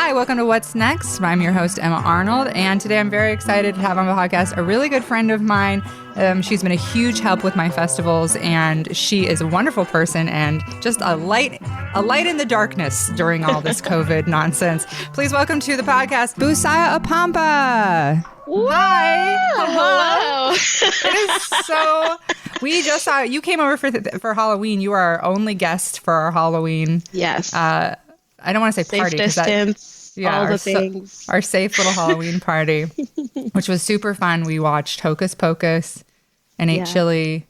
Hi, welcome to What's Next. I'm your host, Emma Arnold, and today I'm very excited to have on the podcast a really good friend of mine. She's been a huge help with my festivals, and she is a wonderful person and just a light in the darkness during all this COVID nonsense. Please welcome to the podcast, Busayo Apampa. Hi. Hello. It is so... We just saw... You came over for Halloween. You are our only guest for our Halloween. Yes. I don't want to say safe party. Distance, all the things. Our safe little Halloween party, which was super fun. We watched Hocus Pocus and ate chili.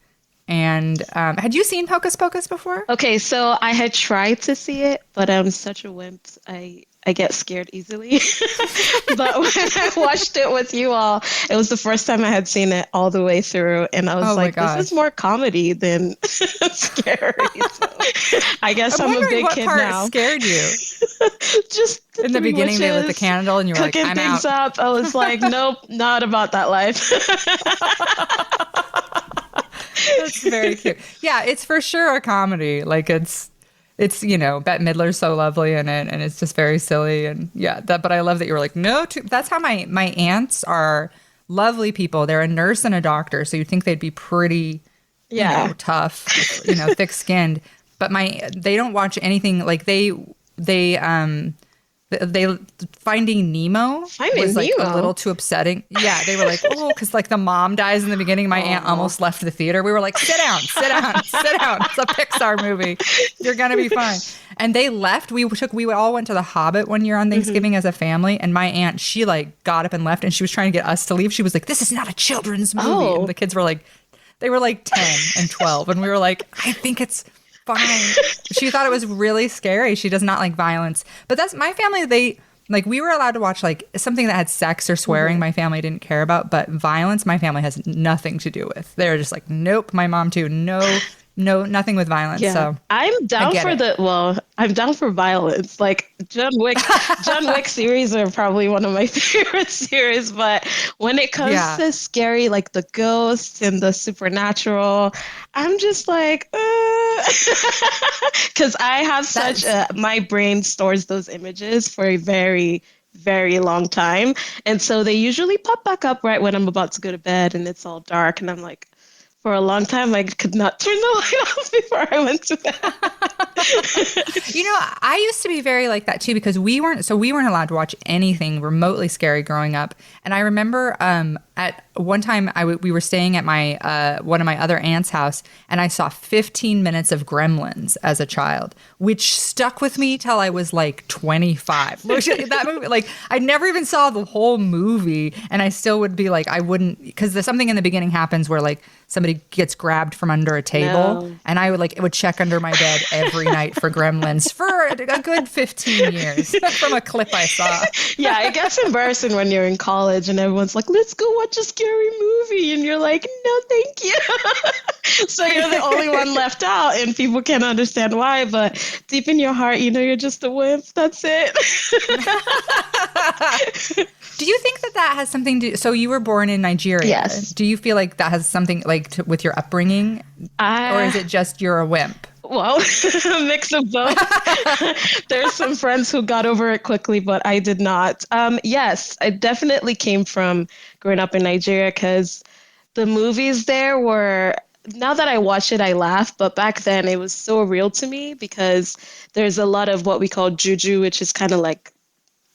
And had you seen Hocus Pocus before? Okay, so I had tried to see it, but I'm such a wimp. I get scared easily. But when I watched it with you all, it was the first time I had seen it all the way through. And I was like, this is more comedy than scary. So I guess I'm a big kid now. What part scared you? Just in the beginning, they lit the candle and you were like, I'm out. Things up. I was like, nope, not about that life. That's very cute. Yeah, it's for sure a comedy. Like it's you know, Bette Midler's so lovely in it, and it's just very silly. And yeah, but I love that you were like, no. That's how my aunts are. Lovely people. They're a nurse and a doctor, so you'd think they'd be pretty, you know, tough, you know, thick-skinned. But they don't watch anything like they Finding Nemo was like a little too upsetting. Yeah, they were like, oh, because like the mom dies in the beginning. My aunt almost left the theater. We were like, sit down. It's a Pixar movie. You're gonna be fine. And they left. We all went to the Hobbit one year on Thanksgiving as a family. And my aunt, she like got up and left, and she was trying to get us to leave. She was like, this is not a children's movie. And the kids were like, they were like 10 and 12, and we were like, I think it's fine. She thought it was really scary. She does not like violence. But that's my family. We were allowed to watch like something that had sex or swearing. My family didn't care about, but violence my family has nothing to do with. They're just like, nope. My mom too. No, nothing with violence. Yeah. So I'm down for violence. Like John Wick series are probably one of my favorite series. But when it comes to scary, like the ghosts and the supernatural, I'm just like, because I have my brain stores those images for a very, very long time. And so they usually pop back up right when I'm about to go to bed and it's all dark. And I'm like, for a long time, I could not turn the light off before I went to bed. You know, I used to be very like that too, because we weren't allowed to watch anything remotely scary growing up. And I remember at one time we were staying at my one of my other aunt's house, and I saw 15 minutes of Gremlins as a child, which stuck with me till I was like 25. That movie, like I never even saw the whole movie, and I still would be like, I wouldn't, because there's something in the beginning happens where like somebody gets grabbed from under a table, and I would check under my bed every night for Gremlins for a good 15 years from a clip I saw. Yeah, it gets embarrassing when you're in college and everyone's like, let's go watch a scary movie. And you're like, no, thank you. So you're the only one left out and people can't understand why. But deep in your heart, you know, you're just a wimp. That's it. Do you think that has something to... So you were born in Nigeria. Yes. Do you feel like that has something like with your upbringing? Or is it just you're a wimp? Well, a mix of both. There's some friends who got over it quickly, but I did not. Yes, I definitely came from growing up in Nigeria because the movies there were... Now that I watch it, I laugh, but back then it was so real to me because there's a lot of what we call juju, which is kind of like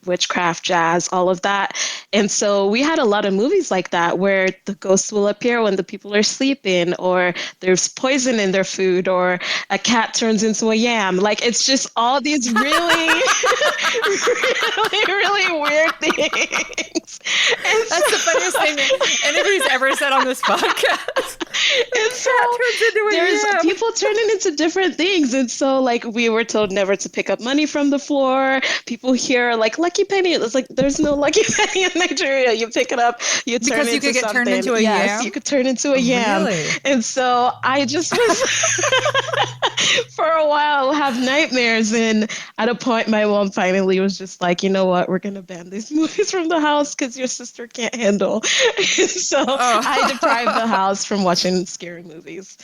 witchcraft, jazz, all of that. And so we had a lot of movies like that where the ghosts will appear when the people are sleeping, or there's poison in their food, or a cat turns into a yam. Like, it's just all these really, really weird things. And that's the funniest thing anybody's ever said on this podcast. And so there's people turning into different things. And so like we were told never to pick up money from the floor. People hear like lucky penny. It's like, there's no lucky penny in Nigeria. You pick it up, you turn because you could get turned into a yam. Yes, you could turn into a yam. Really? And so I just was for a while have nightmares. And at a point, my mom finally was just like, you know what, we're gonna ban these movies from the house because your sister can't handle. So I deprived the house from watching scary movies.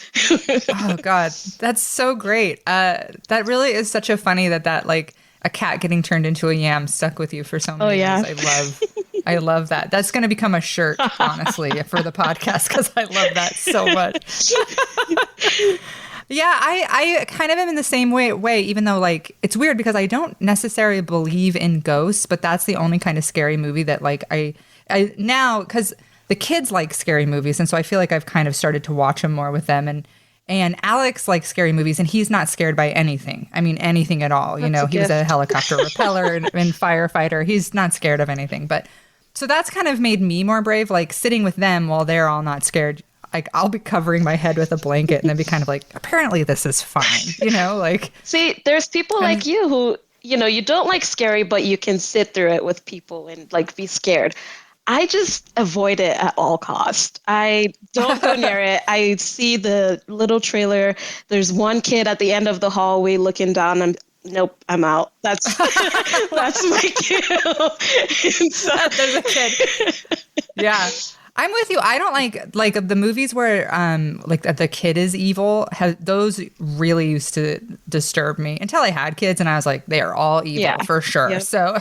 Oh God, that's so great. That really is such a funny that like. a cat getting turned into a yam stuck with you for so many years. I love that. That's going to become a shirt, honestly, for the podcast, because I love that so much. Yeah, I kind of am in the same way, even though, like, it's weird because I don't necessarily believe in ghosts, but that's the only kind of scary movie that, like, I now, because the kids like scary movies, and so I feel like I've kind of started to watch them more with them, and Alex likes scary movies, and he's not scared by anything. I mean, anything at all. You know, he was a helicopter repeller and firefighter. He's not scared of anything. But so that's kind of made me more brave, like sitting with them while they're all not scared. Like, I'll be covering my head with a blanket and then be kind of like, apparently this is fine, you know, like. See, there's people like you who, you know, you don't like scary, but you can sit through it with people and like be scared. I just avoid it at all costs. I don't go near it. I see the little trailer. There's one kid at the end of the hallway looking down. Nope, I'm out. That's my kill. There's a kid. Yeah. I'm with you. I don't like the movies where like the kid is evil. Those really used to disturb me until I had kids, and I was like, they are all evil for sure. Yep. So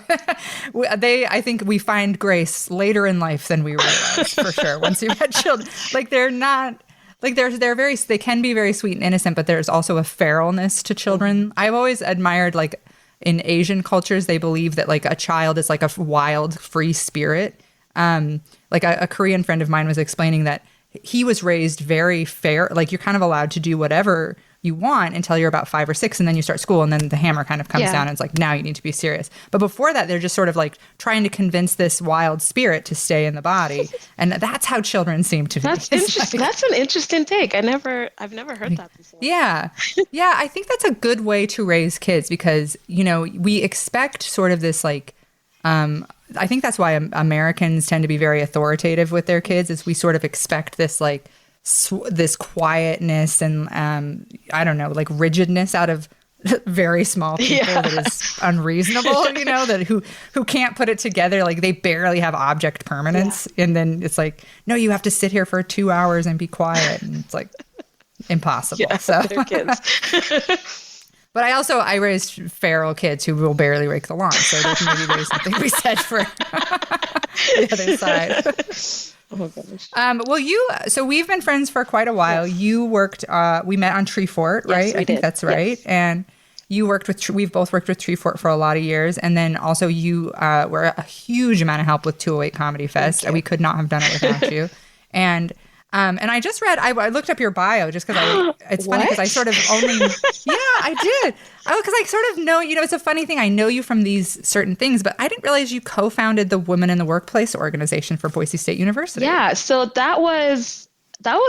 I think we find grace later in life than we realize for sure. Once you've had children, like they're not like they can be very sweet and innocent, but there's also a feralness to children. I've always admired, like, in Asian cultures, they believe that like a child is like a wild, free spirit. Like a Korean friend of mine was explaining that he was raised very fair. Like, you're kind of allowed to do whatever you want until you're about 5 or 6, and then you start school, and then the hammer kind of comes down, and it's like, now you need to be serious. But before that, they're just sort of like trying to convince this wild spirit to stay in the body, and that's how children seem to be. That's interesting. Like, that's an interesting take. I've never heard that before. Yeah, I think that's a good way to raise kids, because, you know, we expect sort of this like. I think that's why Americans tend to be very authoritative with their kids, is we sort of expect this like this quietness and I don't know, like rigidness out of very small people that is unreasonable, you know, that who can't put it together. Like, they barely have object permanence. And then it's like, no, you have to sit here for 2 hours and be quiet. And it's like impossible. Yeah, so they're kids. But I raised feral kids who will barely rake the lawn. So maybe there's something to be said for the other side. Oh my gosh. Well, so we've been friends for quite a while. Yes. You worked, we met on Tree Fort, right? Yes, we I think that's right. Yes. And you worked with, we've both worked with Tree Fort for a lot of years. And then also you were a huge amount of help with 208 Comedy Fest. We could not have done it without you. And I just read, I looked up your bio just because it's funny because I sort of only, I did. Because I sort of know, you know, it's a funny thing. I know you from these certain things, but I didn't realize you co-founded the Women in the Workplace organization for Boise State University. Yeah. So that was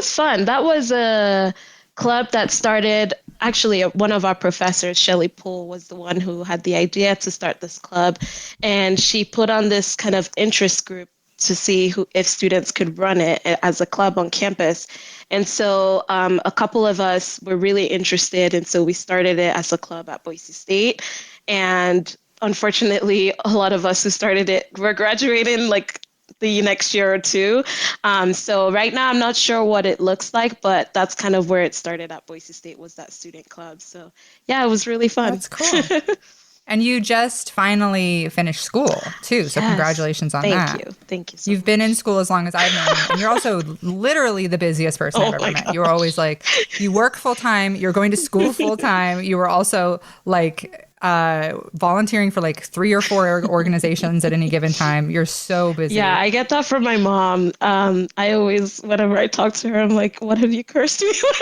fun. That was a club that started, actually one of our professors, Shelley Poole, was the one who had the idea to start this club. And she put on this kind of interest group to see if students could run it as a club on campus. And so a couple of us were really interested. And so we started it as a club at Boise State. And unfortunately, a lot of us who started it were graduating like the next year or two. So right now, I'm not sure what it looks like, but that's kind of where it started at Boise State, was that student club. So yeah, it was really fun. That's cool. And you just finally finished school, too. So congratulations on that. Thank you. You've been in school as long as I've known you. And you're also literally the busiest person I've ever met. You're always like, you work full time. You're going to school full time. You were also like volunteering for like 3 or 4 organizations at any given time. You're so busy. Yeah, I get that from my mom. I always, whenever I talk to her, I'm like, what have you cursed me with?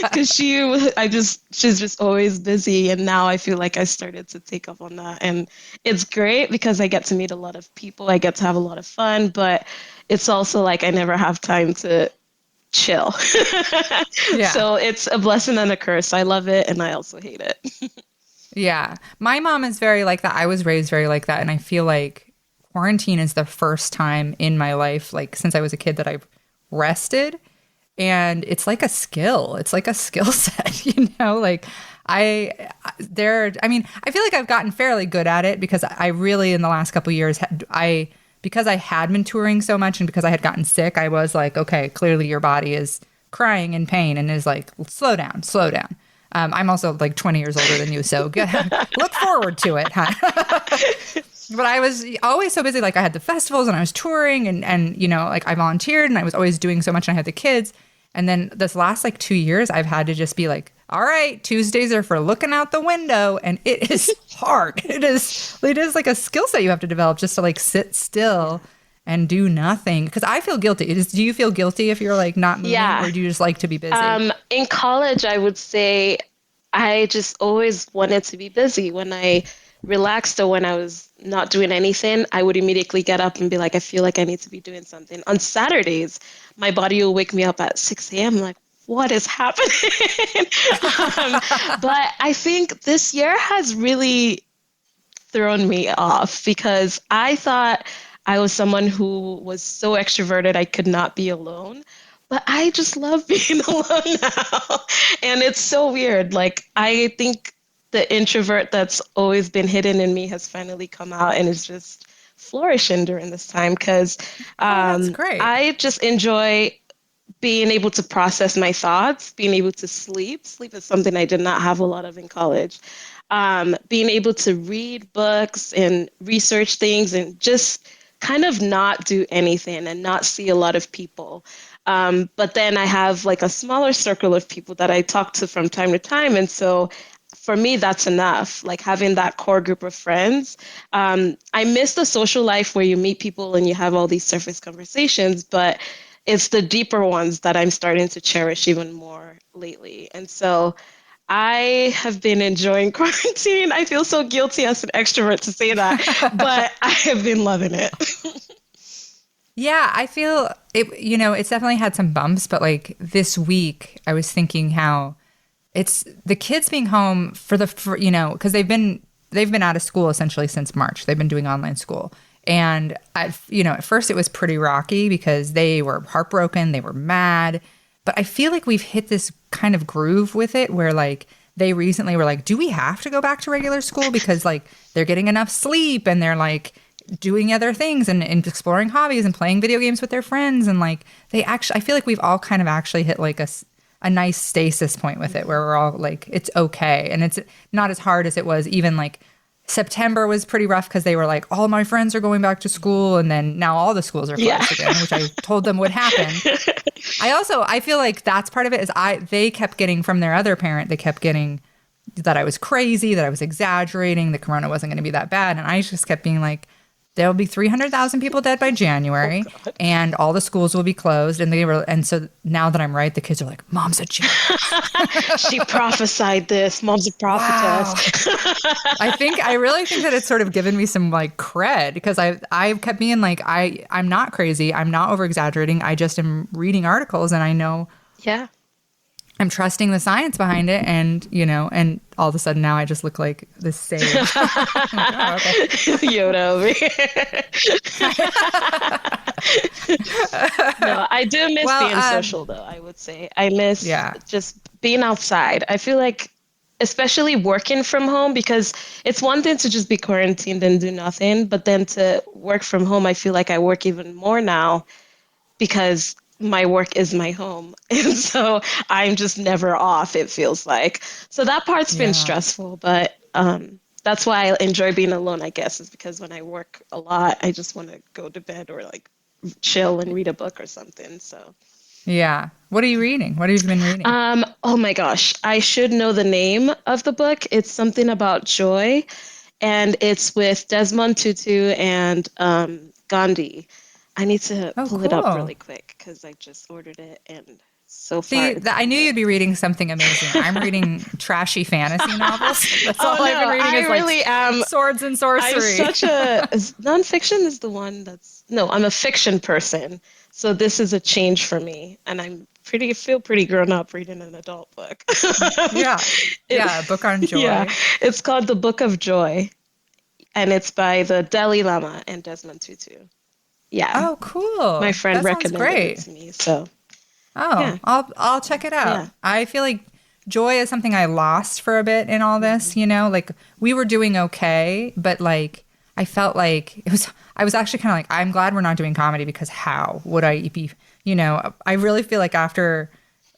Because she's just always busy. And now I feel like I started to take up on that. And it's great because I get to meet a lot of people. I get to have a lot of fun, but it's also like I never have time to chill. So it's a blessing and a curse. I love it and I also hate it. Yeah. My mom is very like that. I was raised very like that. And I feel like quarantine is the first time in my life, like since I was a kid, that I've rested. And it's like a skill. It's like a skill set, you know, like I feel like I've gotten fairly good at it because I really, in the last couple of years, because I had been touring so much and because I had gotten sick, I was like, okay, clearly your body is crying in pain and is like, slow down. I'm also like 20 years older than you, so look forward to it, huh? But I was always so busy. Like I had the festivals and I was touring and you know, like I volunteered and I was always doing so much and I had the kids. And then this last like 2 years, I've had to just be like, all right, Tuesdays are for looking out the window. And it is hard. It is like a skill set you have to develop just to like sit still and do nothing. Because I feel guilty. Do you feel guilty if you're like not moving or do you just like to be busy? In college, I would say I just always wanted to be busy. When I relaxed or when I was not doing anything, I would immediately get up and be like, I feel like I need to be doing something. On Saturdays, my body will wake me up at 6 a.m. like, what is happening? But I think this year has really thrown me off because I thought I was someone who was so extroverted I could not be alone. But I just love being alone now. And it's so weird. Like, I think the introvert that's always been hidden in me has finally come out and is just flourishing during this time because that's great. I just enjoy being able to process my thoughts, being able to sleep. Sleep is something I did not have a lot of in college. Being able to read books and research things and just kind of not do anything and not see a lot of people. But then I have like a smaller circle of people that I talk to from time to time. And so for me, that's enough, like having that core group of friends. I miss the social life where you meet people and you have all these surface conversations, but it's the deeper ones that I'm starting to cherish even more lately. And so I have been enjoying quarantine. I feel so guilty as an extrovert to say that, but I have been loving it. Yeah, I feel it, you know, it's definitely had some bumps, but like this week I was thinking how it's the kids being home for you know, because they've been out of school essentially since March. They've been doing online school. And you know, at first it was pretty rocky because they were heartbroken, they were mad. But I feel like we've hit this kind of groove with it where like they recently were like, do we have to go back to regular school? Because like they're getting enough sleep and they're like doing other things and exploring hobbies and playing video games with their friends. And like I feel like we've all kind of actually hit like a nice stasis point with it where we're all like, it's okay. And it's not as hard as it was even like September was pretty rough because they were like, all my friends are going back to school. And then now all the schools are closed again, which I told them would happen. I feel like that's part of it is they kept getting from their other parent, they kept getting that I was crazy, that I was exaggerating, the corona wasn't going to be that bad. And I just kept being like, there'll be 300,000 people dead by January and all the schools will be closed. And so now that I'm right, the kids are like, Mom's a genius. She prophesied this. Mom's a prophetess. Wow. I really think that it's sort of given me some like cred because I kept being like, I'm not crazy. I'm not over exaggerating. I just am reading articles and I know. Yeah. I'm trusting the science behind it, and you know, and all of a sudden now I just look like this sage. Yoda over here. No, I do miss being social, though. I would say I miss just being outside. I feel like, especially working from home, because it's one thing to just be quarantined and do nothing, but then to work from home, I feel like I work even more now because my work is my home. And so I'm just never off, it feels like. So that part's been stressful, but that's why I enjoy being alone, I guess, is because when I work a lot, I just want to go to bed or like chill and read a book or something. So yeah. What are you reading? What have you been reading? Oh my gosh, I should know the name of the book. It's something about joy, and it's with Desmond Tutu and Gandhi. I need to pull it up really quick because I just ordered it and so far. I knew you'd be reading something amazing. I'm reading trashy fantasy novels. That's all I've been reading is like swords and sorcery. Nonfiction is the one I'm a fiction person. So this is a change for me. And feel pretty grown up reading an adult book. A book on joy. Yeah, it's called The Book of Joy. And it's by the Dalai Lama and Desmond Tutu. Yeah. Oh, cool. My friend recommended it to me. So. I'll check it out. Yeah. I feel like joy is something I lost for a bit in all this, you know, like we were doing okay, but like I felt like I was actually kind of like, I'm glad we're not doing comedy because how would I be, you know, I really feel like after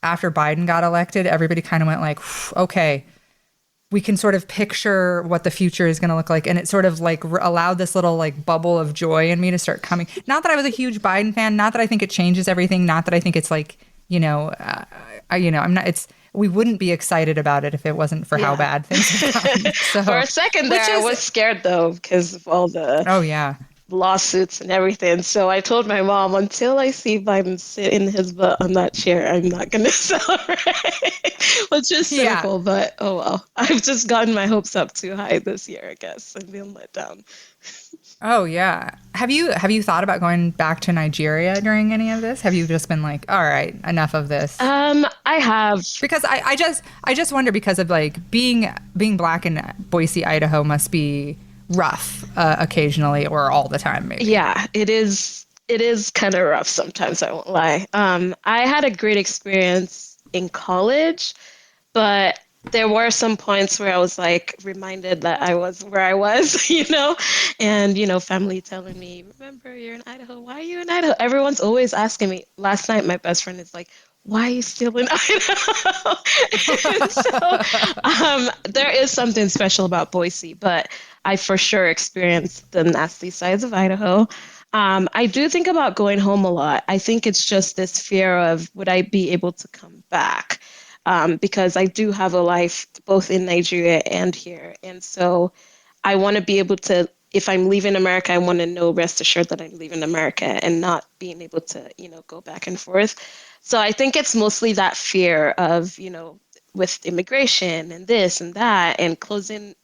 after Biden got elected, everybody kind of went like, okay, we can sort of picture what the future is going to look like. And it sort of like allowed this little like bubble of joy in me to start coming. Not that I was a huge Biden fan, not that I think it changes everything, not that I think it's like, I'm not, we wouldn't be excited about it if it wasn't for how bad things have gotten. So, for a second there, I was scared though, because of all the lawsuits and everything. So I told my mom, until I see Biden sit in his butt on that chair, I'm not going to celebrate, which is cynical, but oh well. I've just gotten my hopes up too high this year, I guess, and been let down. Oh, yeah. Have you thought about going back to Nigeria during any of this? Have you just been like, all right, enough of this? I have. Because I just wonder, because of like being Black in Boise, Idaho must be rough occasionally, or all the time maybe. Yeah, it is kind of rough sometimes, I won't lie. I had a great experience in college, but there were some points where I was like reminded that I was where I was, and family telling me, remember, you're in Idaho. Why are you in Idaho? Everyone's always asking me. Last night my best friend is like, why are you still in Idaho? So there is something special about Boise, but I for sure experienced the nasty sides of Idaho. I do think about going home a lot. I think it's just this fear of, would I be able to come back? Because I do have a life both in Nigeria and here. And so I want to be able to, if I'm leaving America, I want to know, rest assured that I'm leaving America and not being able to, go back and forth. So I think it's mostly that fear of, with immigration and this and that and closing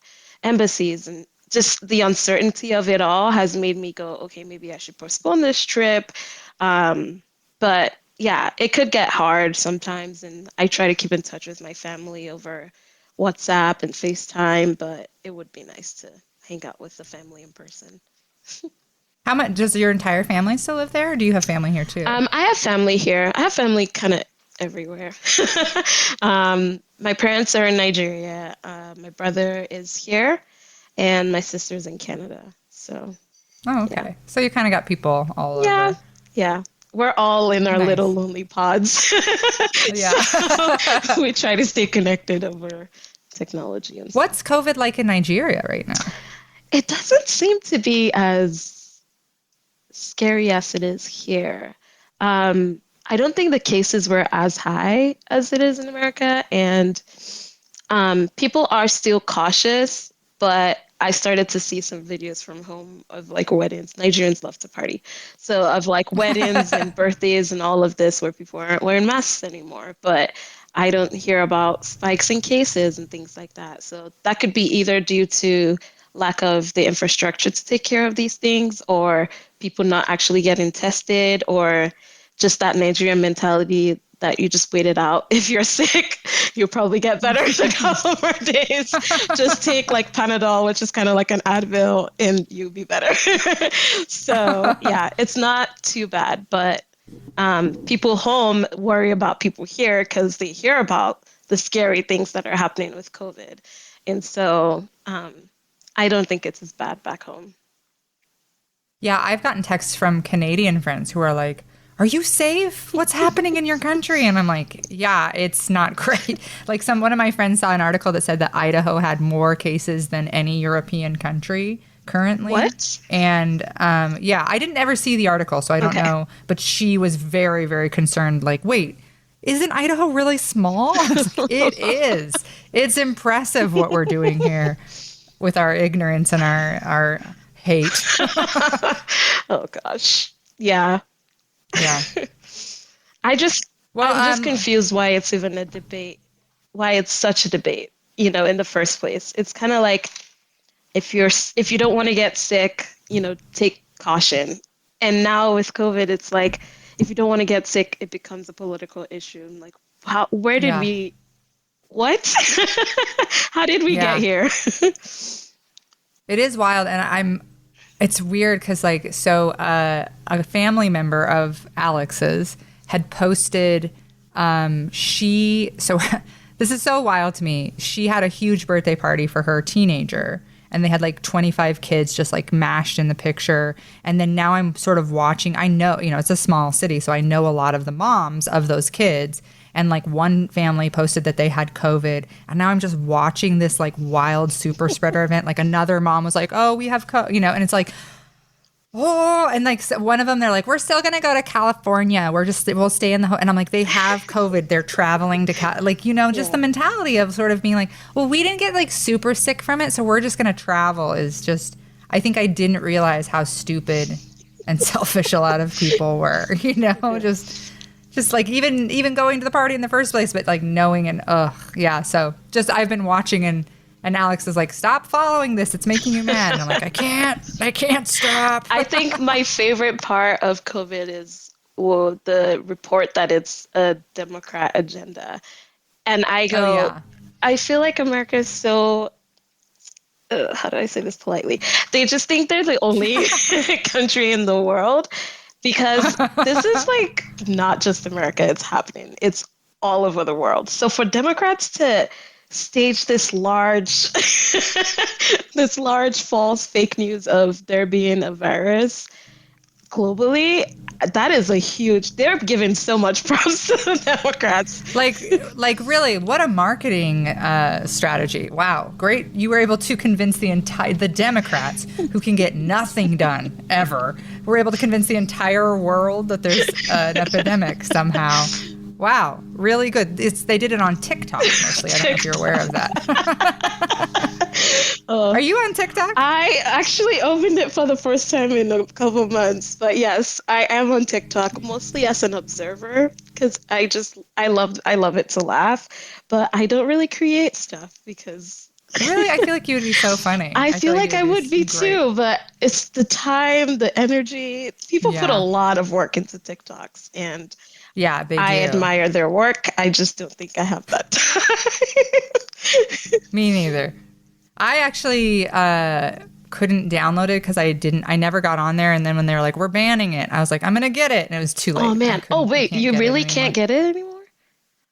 embassies, and just the uncertainty of it all has made me go, okay, maybe I should postpone this trip. But yeah, it could get hard sometimes. And I try to keep in touch with my family over WhatsApp and FaceTime, but it would be nice to hang out with the family in person. How much does your entire family still live there, or do you have family here too? I have family here. I have family kind of everywhere. My parents are in Nigeria. My brother is here, and my sister's in Canada. So. Oh, okay. Yeah. So you kind of got people all over. Yeah. We're all in our little lonely pods. Yeah. So we try to stay connected over technology and stuff. What's COVID like in Nigeria right now? It doesn't seem to be as scary as it is here. I don't think the cases were as high as it is in America, and people are still cautious, but I started to see some videos from home of like weddings. Nigerians love to party. So of like weddings and birthdays and all of this where people aren't wearing masks anymore. But I don't hear about spikes in cases and things like that. So that could be either due to lack of the infrastructure to take care of these things, or people not actually getting tested, or just that Nigerian mentality that you just wait it out. If you're sick, you'll probably get better in a couple more days. Just take like Panadol, which is kind of like an Advil, and you'll be better. So yeah, it's not too bad, but people home worry about people here because they hear about the scary things that are happening with COVID. And so I don't think it's as bad back home. Yeah, I've gotten texts from Canadian friends who are like, are you safe? What's happening in your country? And I'm like, yeah, it's not great. Like one of my friends saw an article that said that Idaho had more cases than any European country currently. What? And yeah, I didn't ever see the article, so I don't know. But she was very, very concerned. Like, wait, isn't Idaho really small? It is. It's impressive what we're doing here with our ignorance and our hate. Oh, gosh. Yeah. Yeah. I'm just confused why it's even a debate, why it's such a debate, in the first place. It's kind of like if you don't want to get sick, take caution. And now with COVID, it's like if you don't want to get sick, it becomes a political issue. And like, where did we, what? How did we get here? It is wild. And it's weird because a family member of Alex's had posted, this is so wild to me. She had a huge birthday party for her teenager, and they had like 25 kids just like mashed in the picture. And then now I'm sort of watching, I know, it's a small city, so I know a lot of the moms of those kids. And like one family posted that they had COVID. And now I'm just watching this like wild super spreader event. Like another mom was like, oh, we have COVID, and it's like, oh, and like one of them, they're like, we're still going to go to California. We'll stay in the and I'm like, they have COVID. They're traveling to just the mentality of sort of being like, well, we didn't get like super sick from it. So we're just going to travel is just, I think I didn't realize how stupid and selfish a lot of people were, just like even going to the party in the first place, but like knowing and so just I've been watching and Alex is like, stop following this, it's making you mad. And I'm like, I can't stop. I think my favorite part of COVID is the report that it's a Democrat agenda, and I go, I feel like America is so how do I say this politely? They just think they're the only country in the world, because this is like not just America, it's happening. It's all over the world. So for Democrats to stage this large false fake news of there being a virus globally, that is they're giving so much props to the Democrats. Like really, what a marketing strategy. Wow. Great. You were able to convince the Democrats, who can get nothing done ever, were able to convince the entire world that there's an epidemic somehow. Wow, really good. They did it on TikTok mostly. I don't know if you're aware of that. Are you on TikTok? I actually opened it for the first time in a couple of months. But yes, I am on TikTok, mostly as an observer, because I love it to laugh. But I don't really create stuff because... Really? I feel like you would be so funny. I feel like I would be too, but it's the time, the energy. People put a lot of work into TikToks, and... Yeah, they do. I admire their work. I just don't think I have that time. Me neither. I actually couldn't download it because I never got on there. And then when they were like, we're banning it, I was like, I'm going to get it. And it was too late. Oh, man. Oh, wait, you really can't get it anymore?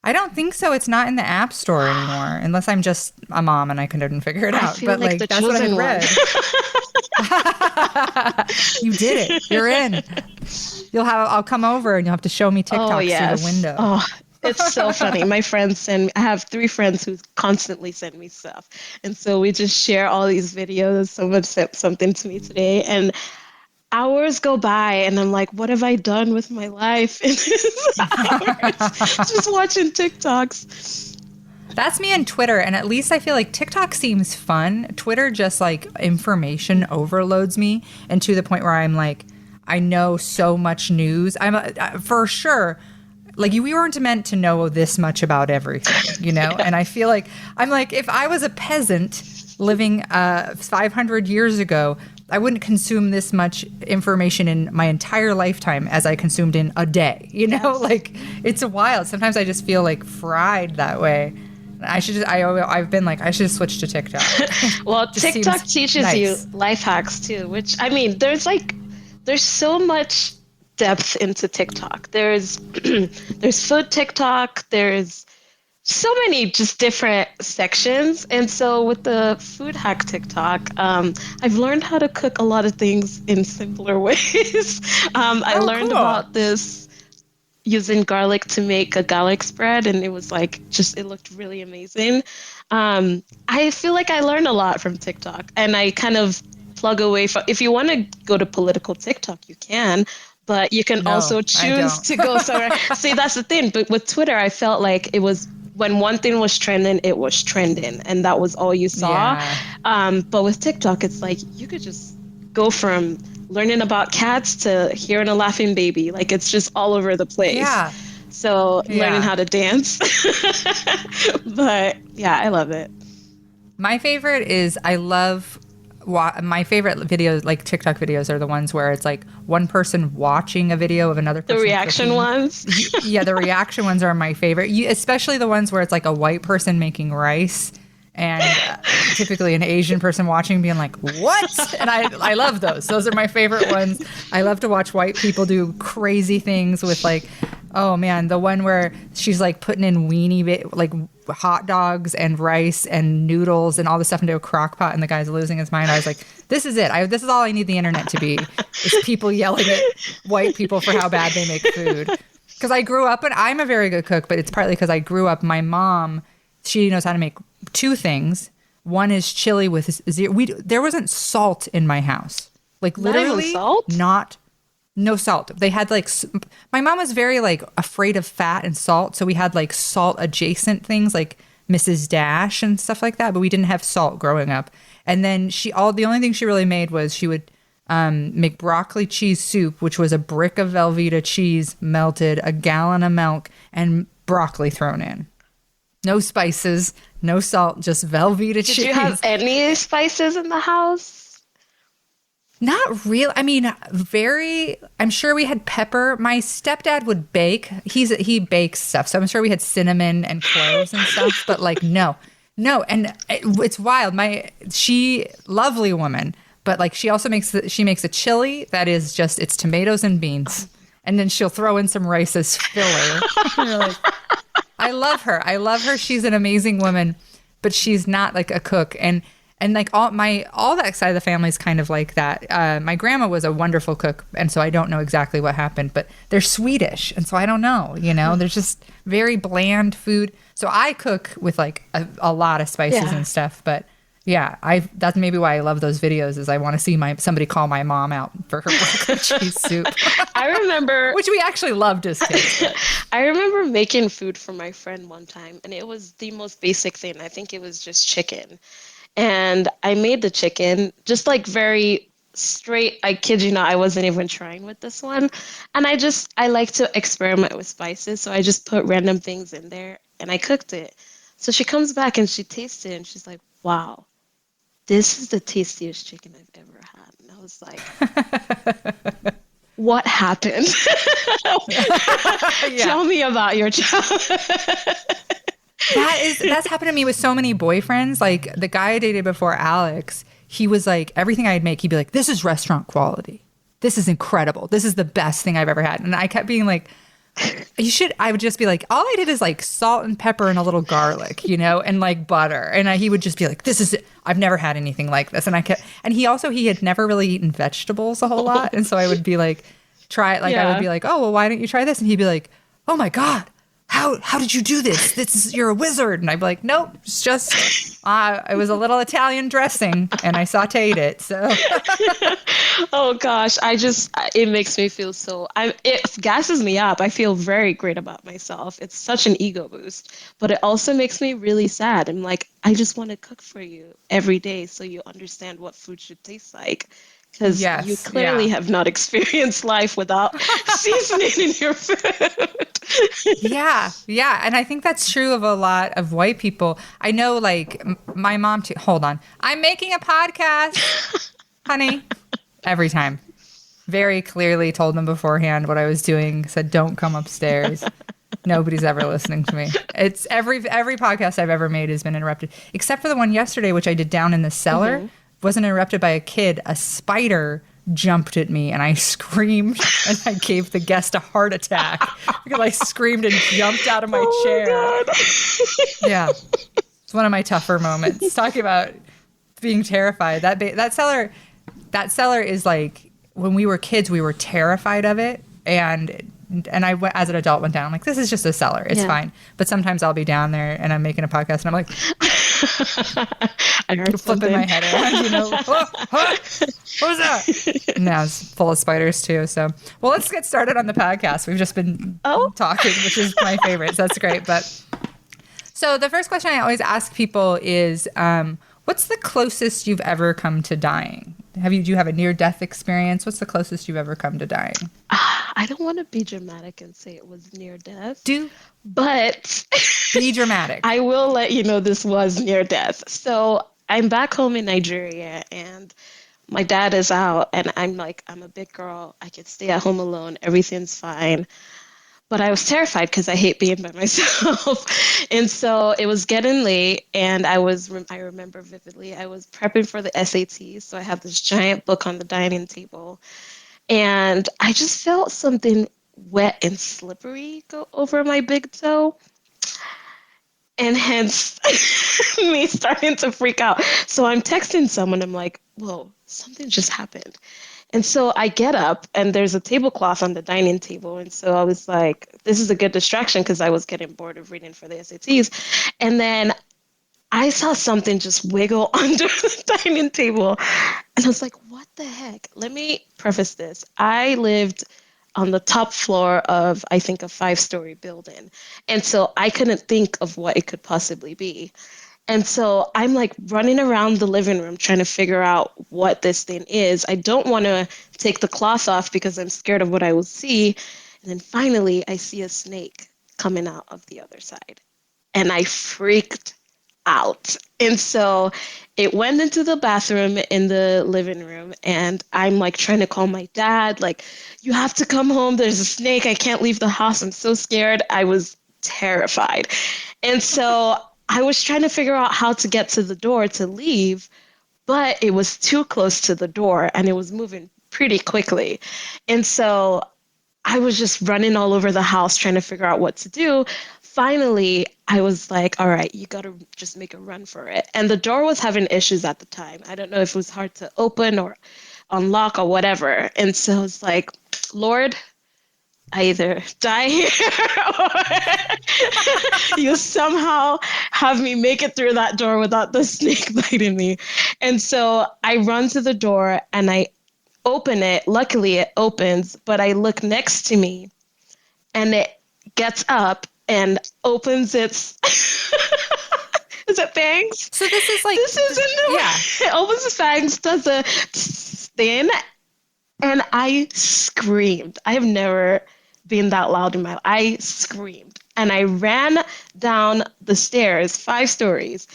I don't think so. It's not in the App Store anymore, unless I'm just a mom and I couldn't figure it out. But like that's what I read. You did it. You're in. I'll come over and you'll have to show me TikToks through the window. Oh, it's so funny. My friends I have 3 friends who constantly send me stuff. And so we just share all these videos. Someone sent something to me today, and hours go by and I'm like, what have I done with my life in this hours? Just watching TikToks. That's me and Twitter, and at least I feel like TikTok seems fun. Twitter just like information overloads me, and to the point where I'm like, I know so much news. I'm for sure, like we weren't meant to know this much about everything, And I feel like I'm like, if I was a peasant living 500 years ago, I wouldn't consume this much information in my entire lifetime as I consumed in a day. Like it's wild. Sometimes I just feel like fried that way. I've been like, I should switch to TikTok. Well, TikTok teaches you life hacks too, which I mean, there's so much depth into TikTok. There's food TikTok. There's so many just different sections. And so with the food hack TikTok, I've learned how to cook a lot of things in simpler ways. I learned about this using garlic to make a garlic spread, and it was like it looked really amazing. I feel like I learned a lot from TikTok, and I kind of plug away from. If you want to go to political TikTok, you can, but you can also choose to go somewhere. See, that's the thing. But with Twitter, I felt like it was when one thing was trending, it was trending, and that was all you saw. Yeah. But with TikTok, it's like you could just go from learning about cats to hearing a laughing baby. Like it's just all over the place. Yeah. So learning how to dance. But yeah, I love it. My favorite is my favorite videos, like TikTok videos, are the ones where it's like one person watching a video of another person. The reaction ones? Yeah, the reaction ones are my favorite. Especially the ones where it's like a white person making rice and typically an Asian person watching being like, what? And I love those. Those are my favorite ones. I love to watch white people do crazy things with like, oh man, the one where she's like putting in like hot dogs and rice and noodles and all this stuff into a crock pot, and the guy's losing his mind. I was like, this is it. This is all I need the internet to be, is people yelling at white people for how bad they make food. Because I grew up, and I'm a very good cook, but it's partly because I grew up, my mom, she knows how to make two things. One is chili with zero. There wasn't salt in my house. Like literally not even salt? No salt. They had like, my mom was very like afraid of fat and salt. So we had like salt adjacent things like Mrs. Dash and stuff like that. But we didn't have salt growing up. And then the only thing she really made was she would make broccoli cheese soup, which was a brick of Velveeta cheese melted, a gallon of milk, and broccoli thrown in. No spices, no salt, just Velveeta cheese. Did you have any spices in the house? Not real. I mean, I'm sure we had pepper. My stepdad would bake. He bakes stuff. So I'm sure we had cinnamon and cloves and stuff, but like, no. And it's wild. Lovely woman, but like she also makes a chili that is just, it's tomatoes and beans. And then she'll throw in some rice as filler. You're like, I love her. She's an amazing woman, but she's not like a cook. And like all that side of the family is kind of like that. My grandma was a wonderful cook, and so I don't know exactly what happened, but they're Swedish, and so I don't know. There's just very bland food. So I cook with like a lot of spices and stuff. But yeah, that's maybe why I love those videos. Is I want to see somebody call my mom out for her broccoli cheese soup. I remember, which we actually loved as kids. I remember making food for my friend one time, and it was the most basic thing. I think it was just chicken. And I made the chicken just like very straight. I kid you not, I wasn't even trying with this one. And I like to experiment with spices. So I just put random things in there and I cooked it. So she comes back and she tastes it and she's like, wow, this is the tastiest chicken I've ever had. And I was like, what happened? Tell me about your child. That's happened to me with so many boyfriends. Like the guy I dated before, Alex, he was like, everything I'd make, he'd be like, this is restaurant quality. This is incredible. This is the best thing I've ever had. And I kept being like, I would just be like, all I did is like salt and pepper and a little garlic, and like butter. And he would just be like, this is it. I've never had anything like this. And he had never really eaten vegetables a whole lot. And so I would be like, try it. Like I would be like, oh, well, why don't you try this? And he'd be like, oh my God. How did you do this? You're a wizard. And I'd be like, nope, it's just, it was a little Italian dressing and I sauteed it. So, oh gosh, it makes me feel it gasses me up. I feel very great about myself. It's such an ego boost, but it also makes me really sad. I'm like, I just want to cook for you every day so you understand what food should taste like. Because you clearly have not experienced life without seasoning in your food. Yeah. And I think that's true of a lot of white people. I know, like, my mom, too. Hold on. I'm making a podcast, honey. Every time. Very clearly told them beforehand what I was doing. Said, don't come upstairs. Nobody's ever listening to me. It's every podcast I've ever made has been interrupted. Except for the one yesterday, which I did down in the cellar. Mm-hmm. Wasn't interrupted by a kid. A spider jumped at me and I screamed and I gave the guest a heart attack because I screamed and jumped out of my chair. God. Yeah. It's one of my tougher moments. Talking about being terrified. That cellar is like, when we were kids, we were terrified of it. And I went, as an adult, went down. I'm like, this is just a cellar. It's fine. But sometimes I'll be down there and I'm making a podcast and I'm like, I heard flipping my head around, what was that? Now it's full of spiders too. So, well, let's get started on the podcast. We've just been talking, which is my favorite. So that's great. But so the first question I always ask people is, what's the closest you've ever come to dying? Do you have a near-death experience? What's the closest you've ever come to dying? I don't want to be dramatic and say it was near death. But be dramatic. I will let you know this was near death. So I'm back home in Nigeria and my dad is out and I'm a big girl. I can stay at home alone. Everything's fine. But I was terrified because I hate being by myself. And so it was getting late and I remember vividly, I was prepping for the SATs. So I have this giant book on the dining table and I just felt something wet and slippery go over my big toe. And hence me starting to freak out. So I'm texting someone. I'm like, whoa, something just happened. And so I get up and there's a tablecloth on the dining table. And so I was like, this is a good distraction because I was getting bored of reading for the SATs. And then I saw something just wiggle under the dining table. And I was like, what the heck? Let me preface this. I lived on the top floor of, I think, a 5-story building. And so I couldn't think of what it could possibly be. And so I'm like running around the living room trying to figure out what this thing is. I don't want to take the cloth off because I'm scared of what I will see. And then finally, I see a snake coming out of the other side. And I freaked out. And so it went into the bathroom in the living room. And I'm like trying to call my dad, like, you have to come home. There's a snake. I can't leave the house. I'm so scared. I was terrified. And so I was trying to figure out how to get to the door to leave, but it was too close to the door and it was moving pretty quickly. And so I was just running all over the house trying to figure out what to do. Finally, I was like, all right, you got to just make a run for it. And the door was having issues at the time. I don't know if it was hard to open or unlock or whatever. And so it's like, Lord, I either die here or you somehow have me make it through that door without the snake biting me. And so I run to the door and I open it. Luckily, it opens, but I look next to me and it gets up and opens its... Is it fangs? So this is like... This is in the... Yeah. It opens the fangs, does a thing, and I screamed. I have never been that loud in my life. I screamed. And I ran down the stairs, 5 stories.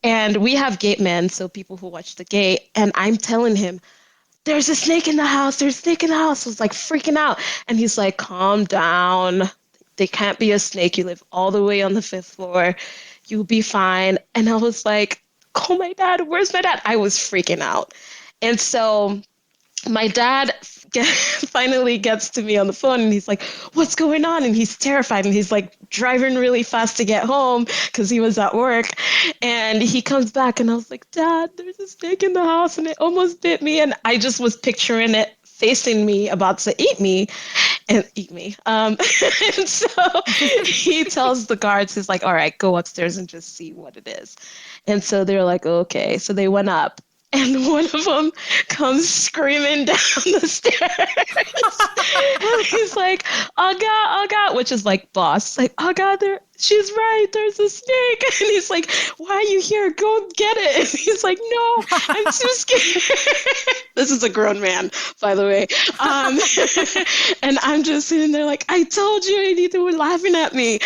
And we have gate men, so people who watch the gate. And I'm telling him, there's a snake in the house. There's a snake in the house. I was like freaking out. And he's like, calm down. There can't be a snake. You live all the way on the 5th floor. You'll be fine. And I was like, oh, my dad, where's my dad? I was freaking out. And so my dad finally gets to me on the phone and he's like, what's going on? And he's terrified and he's like driving really fast to get home because he was at work. And he comes back and I was like, Dad, there's a snake in the house and it almost bit me. And I just was picturing it facing me, about to eat me. And so he tells the guards, he's like, all right, go upstairs and just see what it is. And so they're like, okay. So they went up. And one of them comes screaming down the stairs. And he's like, oh God, which is like boss. Like, oh God, she's right. There's a snake. And he's like, why are you here? Go get it. And he's like, no, I'm too scared. This is a grown man, by the way. And I'm just sitting there like, I told you, and they were laughing at me.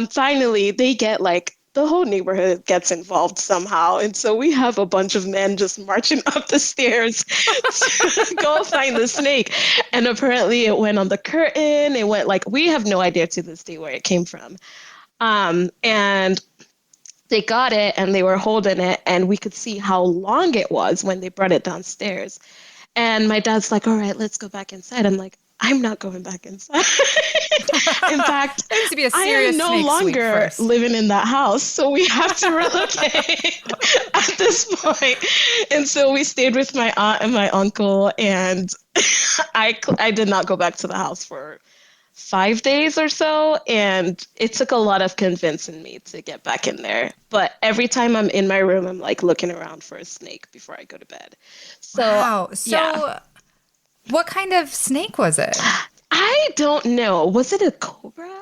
Finally, they get like, the whole neighborhood gets involved somehow. And so we have a bunch of men just marching up the stairs to go find the snake. And apparently it went on the curtain. It went like, we have no idea to this day where it came from. And they got it and they were holding it and we could see how long it was when they brought it downstairs. And my dad's like, all right, let's go back inside. I'm like, I'm not going back inside. In fact, I am no longer living in that house, so we have to relocate at this point. And so we stayed with my aunt and my uncle, and I did not go back to the house for 5 days or so, and it took a lot of convincing me to get back in there. But every time I'm in my room, I'm like looking around for a snake before I go to bed. So, wow. So what kind of snake was it? I don't know. Was it a cobra?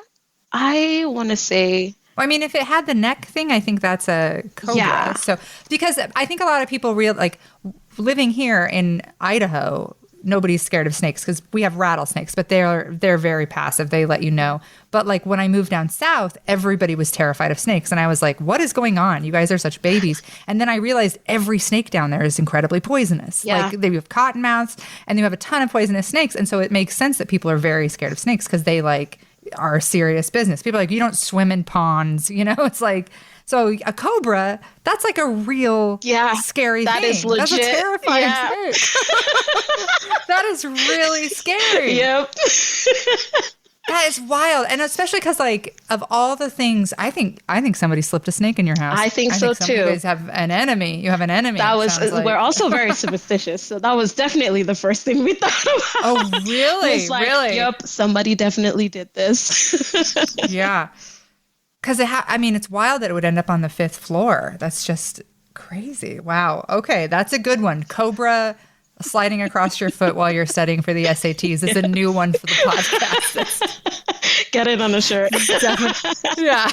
I want to say... Well, I mean, if it had the neck thing, I think that's a cobra. Yeah. So, because I think a lot of people like living here in Idaho, nobody's scared of snakes because we have rattlesnakes, but they're very passive. They let you know. But like when I moved down south, everybody was terrified of snakes. And I was like, what is going on? You guys are such babies. And then I realized every snake down there is incredibly poisonous. Yeah. Like they have cottonmouths and you have a ton of poisonous snakes. And so it makes sense that people are very scared of snakes because they like are serious business. People are like, you don't swim in ponds, you know? It's like... So a cobra, that's like a real scary thing. That is legit. That's a terrifying snake. That is really scary. Yep. That is wild. And especially because, like, of all the things, I think somebody slipped a snake in your house. I think so too. You guys have an enemy. You have an enemy. That was, we're also very superstitious. So that was definitely the first thing we thought about. Oh, really? It's like, really? Yep, somebody definitely did this. Yeah. Because it's wild that it would end up on the 5th floor. That's just crazy. Wow. Okay. That's a good one. Cobra sliding across your foot while you're studying for the SATs is a new one for the podcast. Get it on a shirt. Yeah.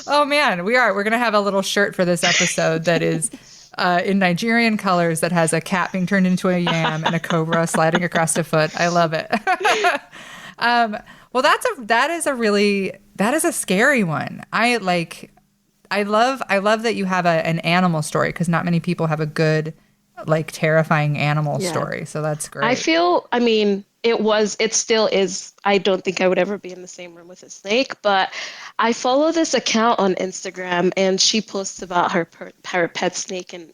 Oh man, we're going to have a little shirt for this episode that is in Nigerian colors that has a cat being turned into a yam and a cobra sliding across a foot. I love it. Well, that is a scary one. I love that you have an animal story, because not many people have a good, like, terrifying animal story. So that's great. It still is. I don't think I would ever be in the same room with a snake, but I follow this account on Instagram, and she posts about her pet snake, and,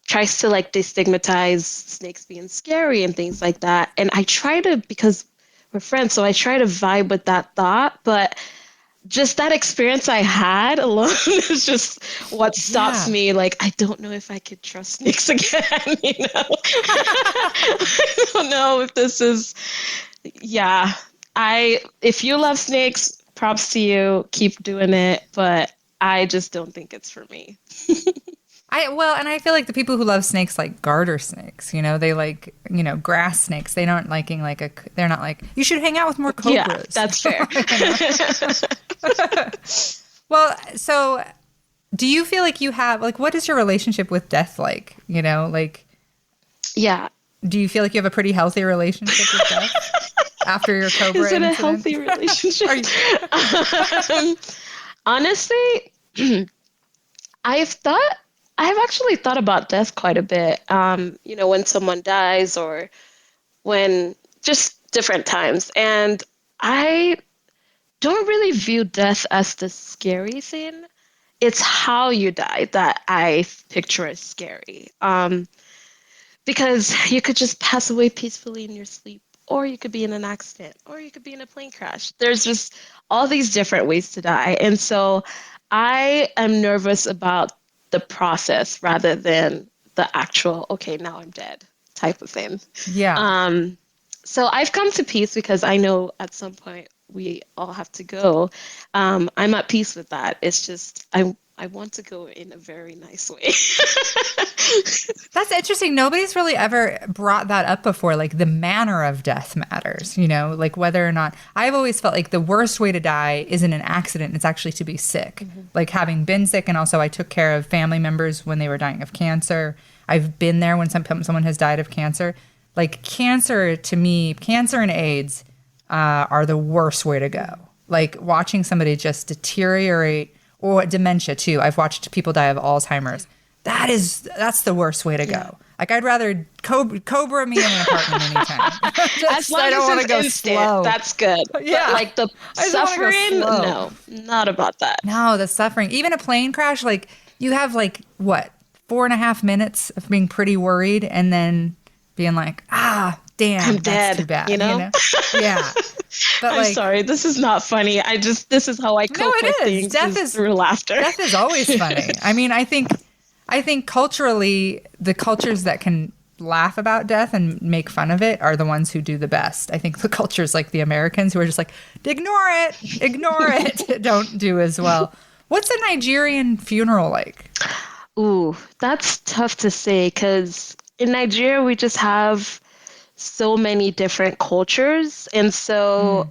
tries to, like, destigmatize snakes being scary and things like that. And I try to, because we're friends, so I try to vibe with that thought, but just that experience I had alone is just what stops me. Like, I don't know if I could trust snakes again, I don't know if this is, if you love snakes, props to you, keep doing it, but I just don't think it's for me. I feel like the people who love snakes like garter snakes, they like, grass snakes. They don't they're not like, you should hang out with more cobras. Yeah, that's fair. Well, so do you feel like you have, like, what is your relationship with death like? Yeah. Do you feel like you have a pretty healthy relationship with death after your cobra incident? Is it a healthy relationship? Honestly, I've actually thought about death quite a bit. When someone dies, or when just different times. And I don't really view death as the scary thing. It's how you die that I picture as scary. Because you could just pass away peacefully in your sleep, or you could be in an accident, or you could be in a plane crash. There's just all these different ways to die. And so I am nervous about the process rather than the actual, okay, now I'm dead type of thing. Yeah. So I've come to peace, because I know at some point we all have to go. I'm at peace with that. It's just, I want to go in a very nice way. That's interesting. Nobody's really ever brought that up before. Like, the manner of death matters, like whether or not. I've always felt like the worst way to die isn't an accident. It's actually to be sick. Mm-hmm. Like, having been sick, and also I took care of family members when they were dying of cancer. I've been there when someone has died of cancer. Like, cancer, to me, cancer and AIDS are the worst way to go. Like, watching somebody just deteriorate, or dementia too. I've watched people die of Alzheimer's. That's the worst way to go. Like, I'd rather cobra me in an apartment anytime. As long as it's instant, slow. That's good. Yeah. But, like, the suffering, no, not about that. No, the suffering. Even a plane crash, like, you have, like, what, 4.5 minutes of being pretty worried, and then being like, damn, I'm dead. That's too bad. Yeah. But, I'm sorry, this is not funny. This is how I cope with things. Death is through laughter. Death is always funny. I think culturally, the cultures that can laugh about death and make fun of it are the ones who do the best. I think the cultures like the Americans, who are just like, ignore it, don't do as well. What's a Nigerian funeral like? Ooh, that's tough to say, because in Nigeria, we just have so many different cultures. And so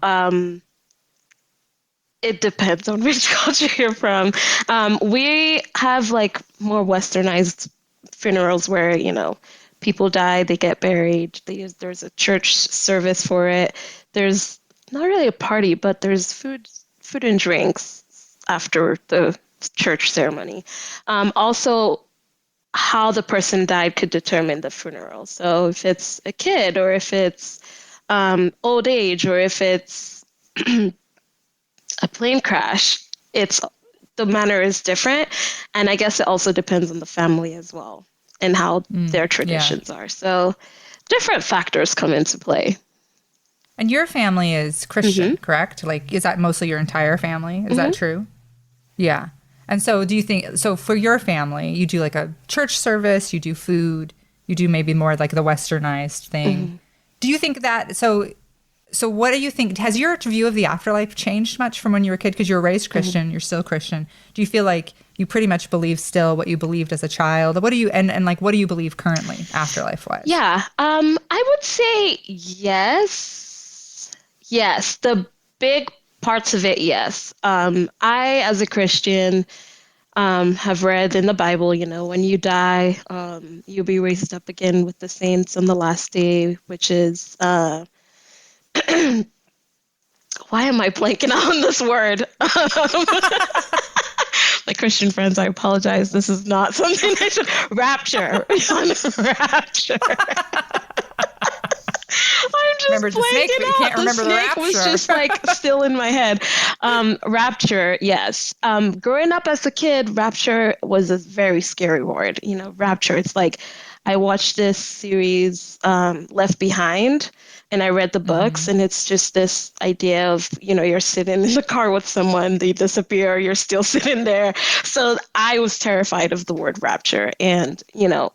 it depends on which culture you're from. We have, like, more westernized funerals where, people die, they get buried. There's a church service for it. There's not really a party, but there's food and drinks after the church ceremony. Also, how the person died could determine the funeral. So if it's a kid, or if it's old age, or if it's a plane crash, the manner is different. And I guess it also depends on the family as well, and how their traditions are. So different factors come into play. And your family is Christian, correct? Like, is that mostly your entire family? Is that true? Yeah. And so do you think, so for your family, you do like a church service, you do food, you do maybe more like the westernized thing. Do you think that, so what do you think, has your view of the afterlife changed much from when you were a kid? Because you were raised Christian, you're still Christian. Do you feel like you pretty much believe still what you believed as a child? What do you, and like, what do you believe currently afterlife-wise? Yeah, I would say yes. Yes, the big parts of it, yes. I, as a Christian, have read in the Bible, you know, when you die, you'll be raised up again with the saints on the last day, which is, why am I blanking on this word? My Christian friends, I apologize. This is not something I should. Rapture. Rapture. I'm just remember the snake, but you can't remember the rapture. Was just like still in my head. Rapture, yes. Growing up as a kid, rapture was a very scary word. You know, rapture. It's like I watched this series, Left Behind, and I read the books, and it's just this idea of, you know, you're sitting in the car with someone, they disappear, you're still sitting there. So I was terrified of the word rapture and, you know,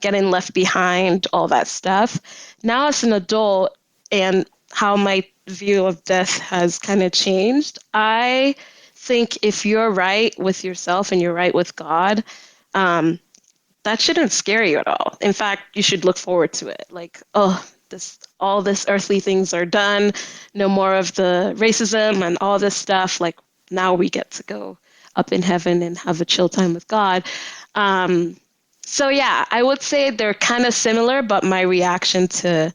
getting left behind, all that stuff. Now as an adult and how my view of death has kind of changed, I think if you're right with yourself and you're right with God, that shouldn't scare you at all. In fact, you should look forward to it. Like, oh, all this earthly things are done. No more of the racism and all this stuff. Like, now we get to go up in heaven and have a chill time with God. So yeah, I would say they're kind of similar, but my reaction to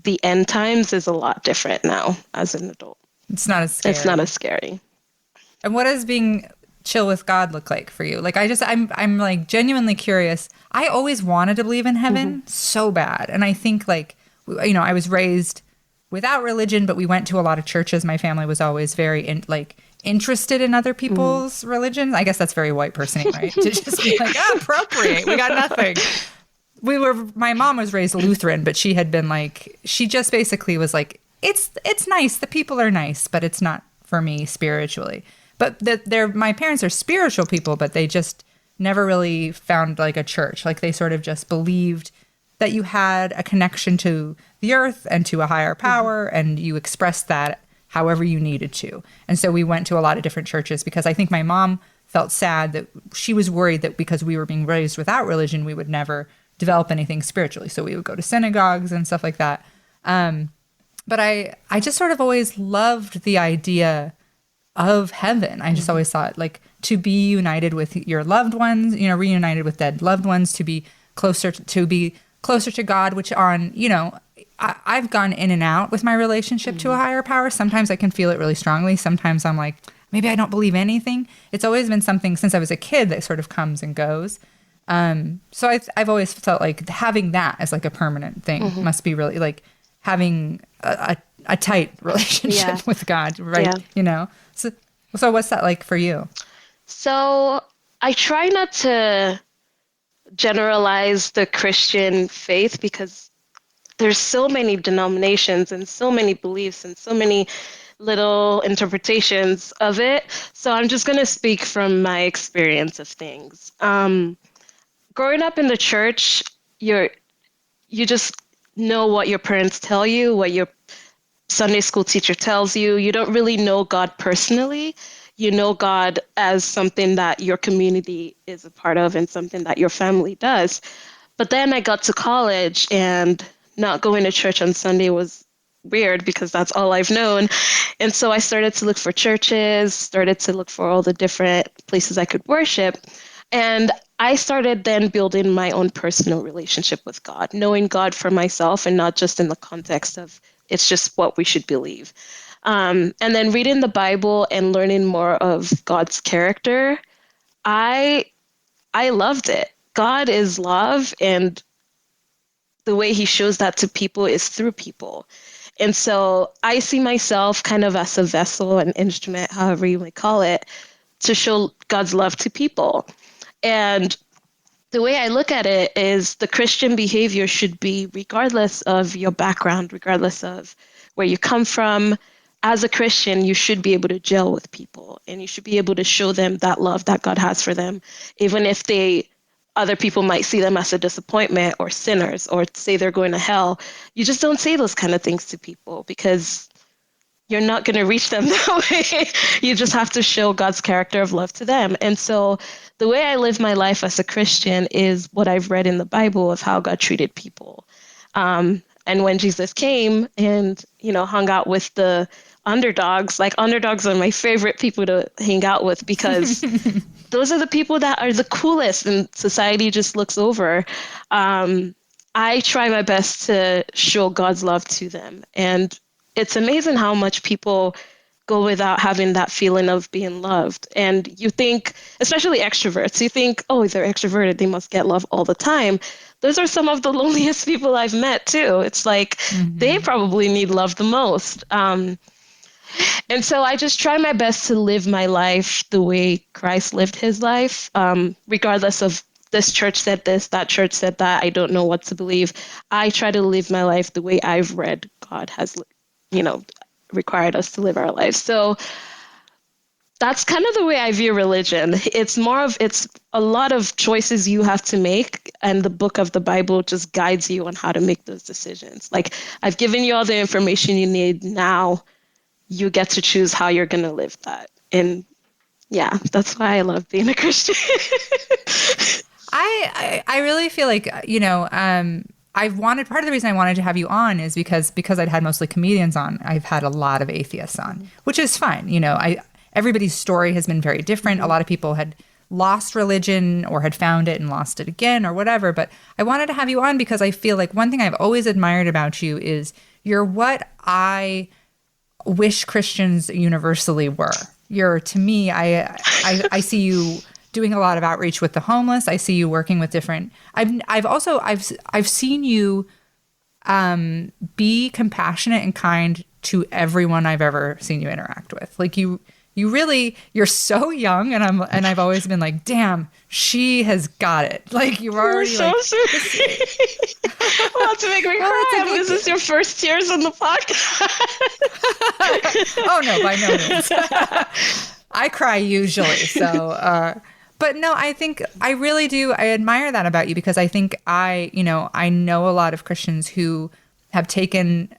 the end times is a lot different now as an adult. It's not as scary. It's not as scary. And what does being chill with God look like for you? Like, I'm like genuinely curious. I always wanted to believe in heaven so bad. And I think, like, you know, I was raised without religion, but we went to a lot of churches. My family was always very interested in other people's religions. I guess that's very white person-y, right? To just be like, appropriate. We got nothing. My mom was raised Lutheran, but she had been like, she just basically was like, it's nice. The people are nice, but it's not for me spiritually. But my parents are spiritual people, but they just never really found like a church. Like, they sort of just believed that you had a connection to the earth and to a higher power, and you expressed that however you needed to. And so we went to a lot of different churches because I think my mom felt sad that she was worried that because we were being raised without religion, we would never develop anything spiritually. So we would go to synagogues and stuff like that. But I just sort of always loved the idea of heaven. I just always thought, like, to be united with your loved ones, you know, reunited with dead loved ones, to be closer to God, which you know, I've gone in and out with my relationship to a higher power. Sometimes I can feel it really strongly. Sometimes I'm like, maybe I don't believe anything. It's always been something since I was a kid that sort of comes and goes. So I've always felt like having that as like a permanent thing must be really like having a tight relationship with God, right? Yeah. You know? So what's that like for you? So I try not to generalize the Christian faith because there's so many denominations and so many beliefs and so many little interpretations of it. So I'm just going to speak from my experience of things. Growing up in the church, you just know what your parents tell you, what your Sunday school teacher tells you. You don't really know God personally. You know God as something that your community is a part of and something that your family does. But then I got to college, and not going to church on Sunday was weird because that's all I've known. And so I started to look for churches, started to look for all the different places I could worship. And I started then building my own personal relationship with God, knowing God for myself and not just in the context of it's just what we should believe. And then reading the Bible and learning more of God's character, I loved it. God is love, and the way he shows that to people is through people. And so I see myself kind of as a vessel, an instrument, however you may call it, to show God's love to people. And the way I look at it is the Christian behavior should be regardless of your background, regardless of where you come from. As a Christian, you should be able to gel with people and you should be able to show them that love that God has for them, even if other people might see them as a disappointment or sinners or say they're going to hell. You just don't say those kind of things to people because you're not going to reach them that way. You just have to show God's character of love to them. And so the way I live my life as a Christian is what I've read in the Bible of how God treated people. And when Jesus came and, hung out with the underdogs, like underdogs are my favorite people to hang out with because those are the people that are the coolest and society just looks over. I try my best to show God's love to them. And it's amazing how much people go without having that feeling of being loved. And you think, especially extroverts, you think, oh, they're extroverted, they must get love all the time. Those are some of the loneliest people I've met too. It's like they probably need love the most. And so I just try my best to live my life the way Christ lived his life, regardless of this church said this, that church said that, I don't know what to believe. I try to live my life the way I've read God has required us to live our lives. So that's kind of the way I view religion. It's a lot of choices you have to make, and the book of the Bible just guides you on how to make those decisions. Like, I've given you all the information you need. Now you get to choose how you're going to live that. And yeah, that's why I love being a Christian. I really feel like, part of the reason I wanted to have you on is because I'd had mostly comedians on, I've had a lot of atheists on, which is fine. Everybody's story has been very different. A lot of people had lost religion or had found it and lost it again or whatever. But I wanted to have you on because I feel like one thing I've always admired about you is you're what I wish Christians universally were. To me, I see you doing a lot of outreach with the homeless. I see you working with different. I've seen you be compassionate and kind to everyone I've ever seen you interact with. Like you're so young, and I've always been like, damn, she has got it. Like you're already so sweet. Well, to make me cry, this is your first tears on the podcast. Oh no, by no means. I cry usually, so. But no, I think I really do. I admire that about you because I think I know a lot of Christians who have taken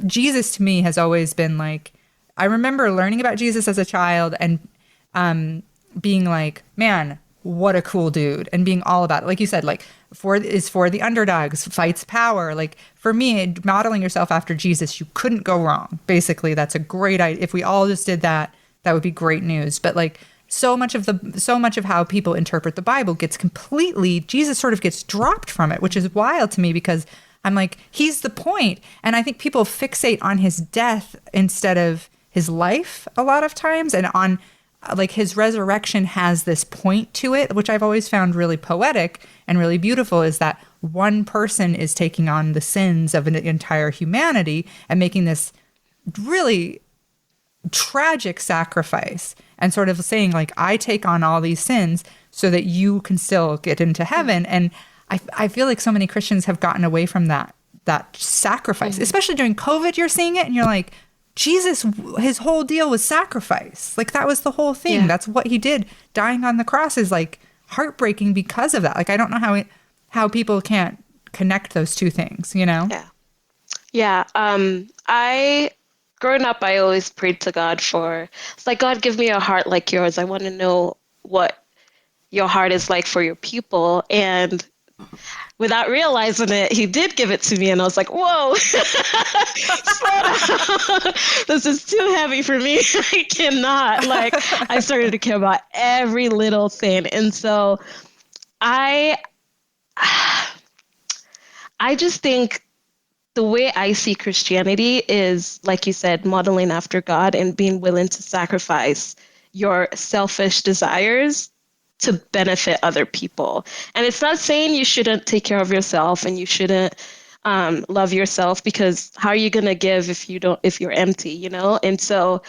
Jesus to me has always been like, I remember learning about Jesus as a child and being like, man, what a cool dude, and being all about it. Like you said, like for the underdogs, fights power. Like for me, modeling yourself after Jesus, you couldn't go wrong. Basically, that's a great idea. If we all just did that, that would be great news. But like so much of how people interpret the Bible Jesus sort of gets dropped from it, which is wild to me because I'm like, he's the point. And I think people fixate on his death instead of his life a lot of times, and on like his resurrection has this point to it, which I've always found really poetic and really beautiful, is that one person is taking on the sins of an entire humanity and making this really tragic sacrifice and sort of saying like, I take on all these sins so that you can still get into heaven. And I feel like so many Christians have gotten away from that sacrifice, especially during COVID. You're seeing it and you're like, Jesus, his whole deal was sacrifice. Like that was the whole thing. Yeah. That's what he did. Dying on the cross is like heartbreaking because of that. Like, I don't know how people can't connect those two things, Yeah. Yeah. Growing up, I always prayed to God it's like, God, give me a heart like yours. I want to know what your heart is like for your people. And without realizing it, he did give it to me. And I was like, whoa, slow down. This is too heavy for me. I cannot. Like, I started to care about every little thing. And so I just think the way I see Christianity is, like you said, modeling after God and being willing to sacrifice your selfish desires to benefit other people. And it's not saying you shouldn't take care of yourself and you shouldn't love yourself, because how are you going to give if you're empty, And so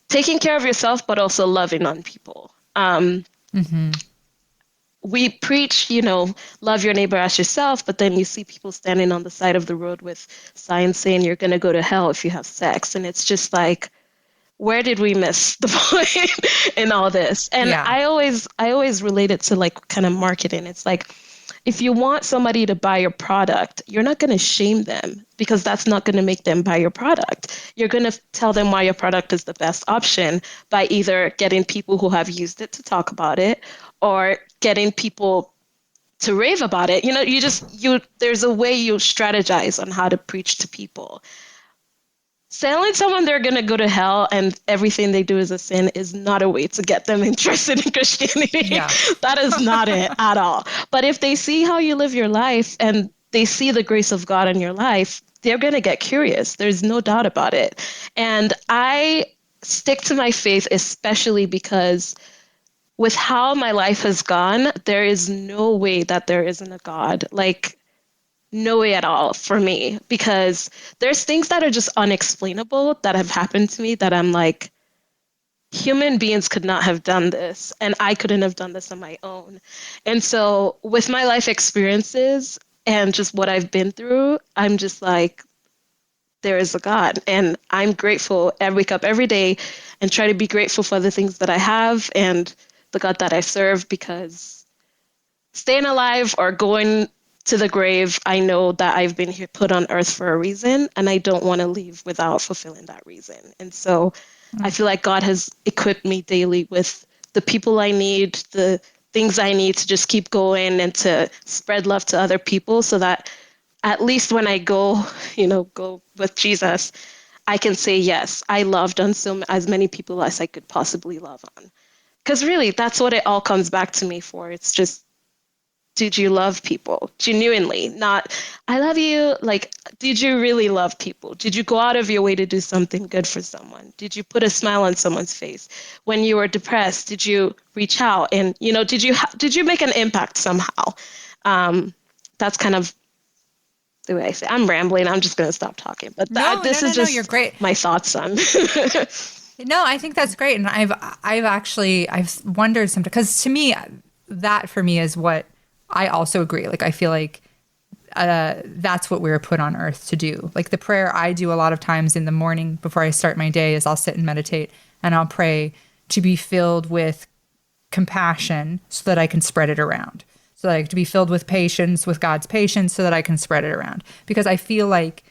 taking care of yourself, but also loving on people. we preach, love your neighbor as yourself, but then you see people standing on the side of the road with signs saying you're going to go to hell if you have sex. And it's just like, where did we miss the point in all this? And I always relate it to like kind of marketing. It's like, if you want somebody to buy your product, you're not going to shame them because that's not going to make them buy your product. You're going to tell them why your product is the best option by either getting people who have used it to talk about it or getting people to rave about it. There's a way you strategize on how to preach to people. Telling someone they're going to go to hell and everything they do is a sin is not a way to get them interested in Christianity. Yeah. That is not it at all. But if they see how you live your life and they see the grace of God in your life, they're going to get curious. There's no doubt about it. And I stick to my faith, especially because with how my life has gone, there is no way that there isn't a God. Like, no way at all for me, because there's things that are just unexplainable that have happened to me that I'm like, human beings could not have done this, and I couldn't have done this on my own. And so with my life experiences and just what I've been through, I'm just like, there is a God, and I'm grateful. I wake up every day and try to be grateful for the things that I have and the God that I serve, because staying alive or going to the grave, I know that I've been here put on earth for a reason, and I don't want to leave without fulfilling that reason. And so I feel like God has equipped me daily with the people I need, the things I need to just keep going and to spread love to other people, so that at least when I go with Jesus, I can say, yes, I loved on as many people as I could possibly love on. Because really, that's what it all comes back to me for. It's just, did you love people genuinely? Not, I love you. Like, did you really love people? Did you go out of your way to do something good for someone? Did you put a smile on someone's face? When you were depressed, did you reach out? And, did you make an impact somehow? That's kind of the way I say. I'm rambling. I'm just going to stop talking. But this is just you're great. My thoughts on. No, I think that's great. And I've wondered sometimes, because to me, that for me is what I also agree. Like, I feel like that's what we were put on earth to do. Like, the prayer I do a lot of times in the morning before I start my day is I'll sit and meditate, and I'll pray to be filled with compassion so that I can spread it around. So like to be filled with patience, with God's patience, so that I can spread it around. Because I feel like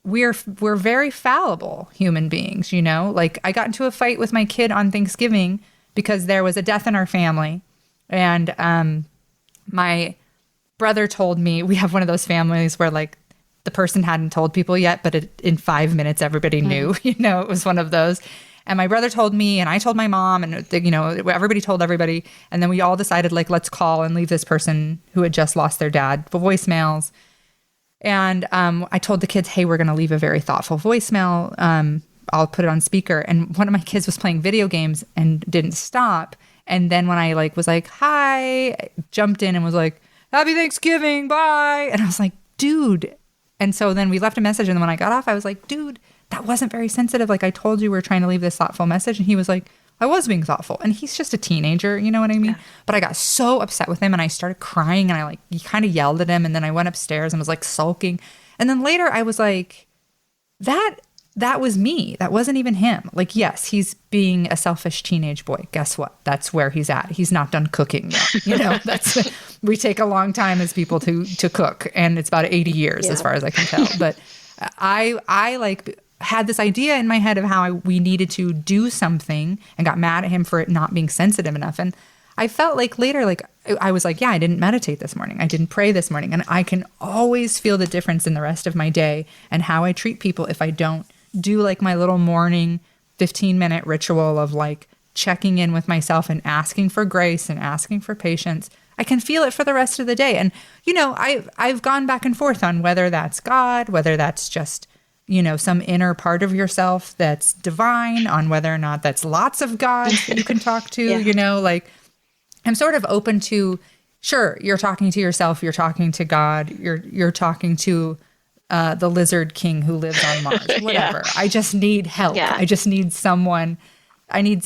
we're very fallible human beings, Like, I got into a fight with my kid on Thanksgiving because there was a death in our family, and my brother told me, we have one of those families where like the person hadn't told people yet, but in 5 minutes, everybody knew, it was one of those. And my brother told me, and I told my mom, and everybody told everybody. And then we all decided, like, let's call and leave this person who had just lost their dad voicemails. And I told the kids, hey, we're going to leave a very thoughtful voicemail. I'll put it on speaker. And one of my kids was playing video games and didn't stop. And then when I was like, hi, I jumped in and was like, happy Thanksgiving, bye. And I was like, dude. And so then we left a message. And then when I got off, I was like, dude, that wasn't very sensitive. Like, I told you we were trying to leave this thoughtful message. And he was like, I was being thoughtful. And he's just a teenager, you know what I mean? Yeah. But I got so upset with him and I started crying, and I kind of yelled at him. And then I went upstairs and was like sulking. And then later I was like, that was me. That wasn't even him. Like, yes, he's being a selfish teenage boy. Guess what? That's where he's at. He's not done cooking yet. We take a long time as people to cook, and it's about 80 years as far as I can tell. But I had this idea in my head of how we needed to do something, and got mad at him for it not being sensitive enough. And I felt like later, I was like, yeah, I didn't meditate this morning. I didn't pray this morning. And I can always feel the difference in the rest of my day and how I treat people if I don't do like my little morning 15-minute ritual of like checking in with myself and asking for grace and asking for patience. I can feel it for the rest of the day. And, I've gone back and forth on whether that's God, whether that's just, some inner part of yourself that's divine, on whether or not that's lots of gods that you can talk to, I'm sort of open to, sure, you're talking to yourself, you're talking to God, you're talking to the lizard king who lives on Mars, whatever. Yeah. I just need help. Yeah. I just need someone. I need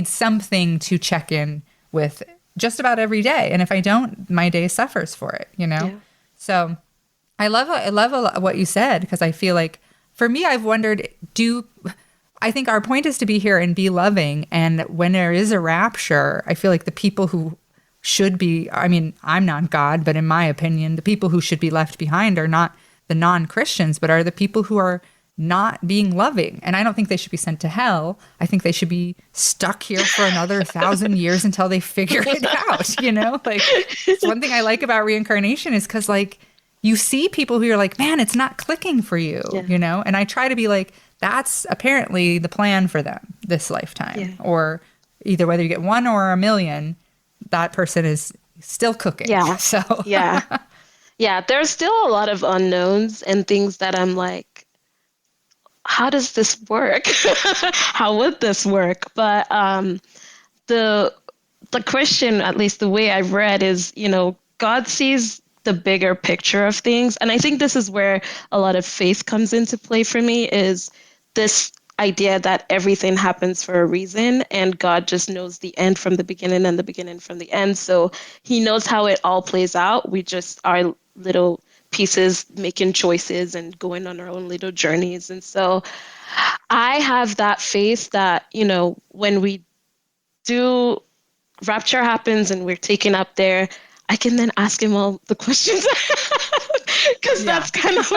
something to check in with just about every day. And if I don't, my day suffers for it, you know? Yeah. So I love what you said, because I feel like for me, I've wondered, I think our point is to be here and be loving. And when there is a rapture, I feel like the people who should be, I mean, I'm not God, but in my opinion, the people who should be left behind are not the non-Christians, but are the people who are not being loving. And I don't think they should be sent to hell. I think they should be stuck here for another 1,000 years until they figure it out, you know? Like, it's one thing I like about reincarnation is because, like, you see people who are like, man, it's not clicking for you, you know? And I try to be like, that's apparently the plan for them this lifetime. Yeah. Or either whether you get 1 or 1,000,000, that person is still cooking. Yeah. So yeah, there's still a lot of unknowns and things that I'm like, how does this work? How would this work? But the Christian, at least the way I've read, is, you know, God sees the bigger picture of things. And I think this is where a lot of faith comes into play for me, is this idea that everything happens for a reason, and God just knows the end from the beginning and the beginning from the end. So he knows how it all plays out. We just are little pieces making choices and going on our own little journeys. And so I have that faith that, you know, when we do, rapture happens and we're taken up there, I can then ask him all the questions. Because that's kind of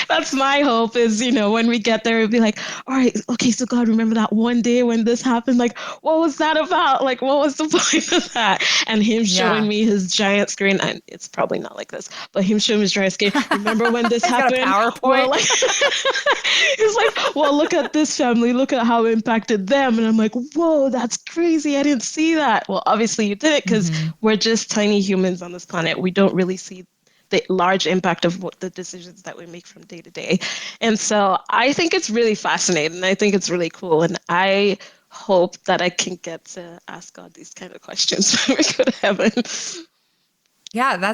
that's my hope is, you know, when we get there, it'll be like, all right, okay, so God, remember that one day when this happened? Like, what was that about? Like, what was the point of that? And him showing me his giant screen. And it's probably not like this, but him showing his giant screen. Remember when this happened? Got a PowerPoint. Well, like, it's like, well, look at this family. Look at how it impacted them. And I'm like, whoa, that's crazy. I didn't see that. Well, obviously you did it because we're just tiny humans on this planet. We don't really see the large impact of what the decisions that we make from day to day. And so I think it's really fascinating. I think it's really cool. And I hope that I can get to ask God these kind of questions when we go to heaven. Yeah,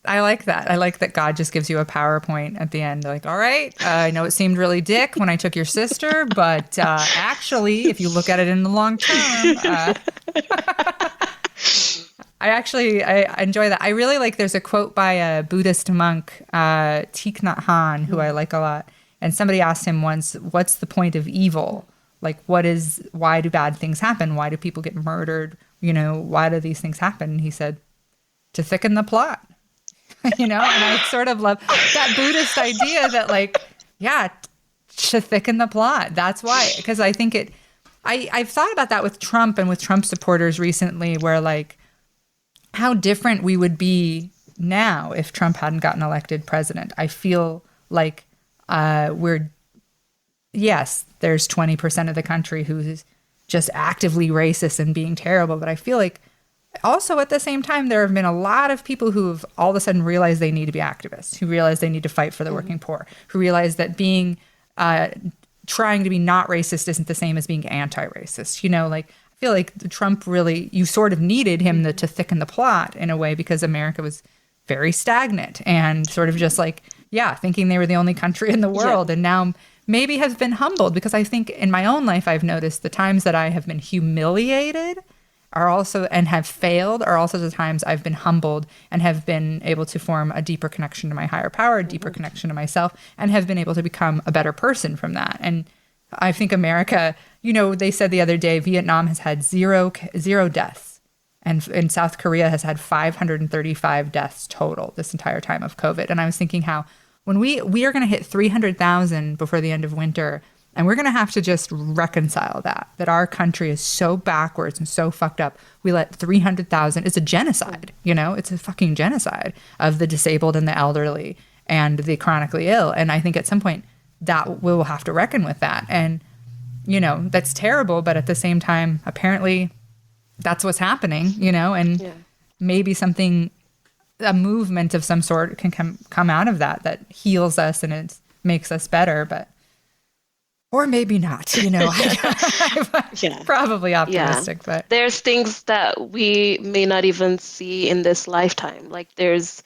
I like that. I like that God just gives you a PowerPoint at the end. Like, all right, I know it seemed really dick when I took your sister, but actually, if you look at it in the long term, I enjoy that. I really like, there's a quote by a Buddhist monk, Thich Nhat Hanh, who I like a lot. And somebody asked him once, what's the point of evil? Like, why do bad things happen? Why do people get murdered? You know, why do these things happen? And he said, to thicken the plot, you know? And I sort of love that Buddhist idea that, like, yeah, to thicken the plot. That's why, because I think I've thought about that with Trump and with Trump supporters recently, where, like, how different we would be now if Trump hadn't gotten elected president. I feel like there's 20% of the country who's just actively racist and being terrible. But I feel like also at the same time, there have been a lot of people who've all of a sudden realized they need to be activists, who realize they need to fight for the working poor, who realize that trying to be not racist isn't the same as being anti-racist. You know, like, I feel like Trump really, you sort of needed him to thicken the plot in a way, because America was very stagnant and sort of just like, thinking they were the only country in the world. And now maybe has been humbled, because I think in my own life, I've noticed the times that I have been humiliated and have failed are also the times I've been humbled and have been able to form a deeper connection to my higher power, a deeper connection to myself, and have been able to become a better person from that. And I think America, you know, they said the other day, Vietnam has had zero deaths. And South Korea has had 535 deaths total this entire time of COVID. And I was thinking how when we are going to hit 300,000 before the end of winter, and we're going to have to just reconcile that our country is so backwards and so fucked up. We let 300,000, it's a genocide, you know, it's a fucking genocide of the disabled and the elderly and the chronically ill. And I think at some point, that we'll have to reckon with that. And, you know, that's terrible. But at the same time, apparently that's what's happening, you know, and maybe a movement of some sort can come out of that heals us and it makes us better, or maybe not, you know. Probably optimistic, but there's things that we may not even see in this lifetime. Like, there's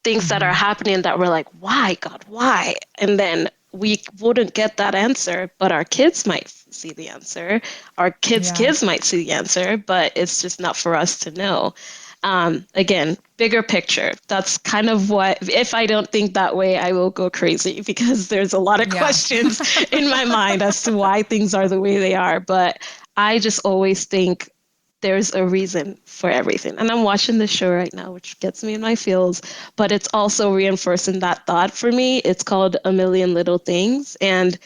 things that are happening that we're like, why, God, why? And then we wouldn't get that answer, but our kids might see the answer. Our kids' kids might see the answer, but it's just not for us to know. Again, bigger picture. That's kind of what, if I don't think that way, I will go crazy, because there's a lot of questions in my mind as to why things are the way they are. But I just always think there's a reason for everything. And I'm watching this show right now, which gets me in my feels, but it's also reinforcing that thought for me. It's called A Million Little Things. And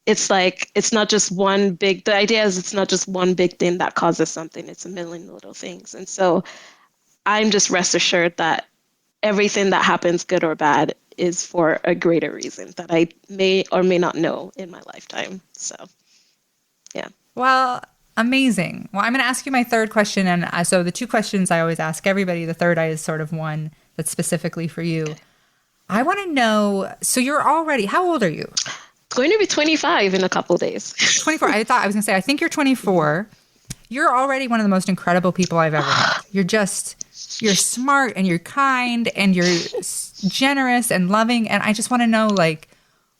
it's like, it's not just one big, the idea is it's not just one big thing that causes something. It's a million little things. And so I'm just rest assured that everything that happens, good or bad, is for a greater reason that I may or may not know in my lifetime. So, yeah. Well, amazing. Well, I'm going to ask you my third question. And so the two questions I always ask everybody, the third is sort of one that's specifically for you. Okay. I want to know, so you're already, how old are you? Going to be 25 in a couple of days. 24. I thought I was going to say, I think you're 24. You're already one of the most incredible people I've ever met. You're smart and you're kind and you're generous and loving. And I just want to know, like,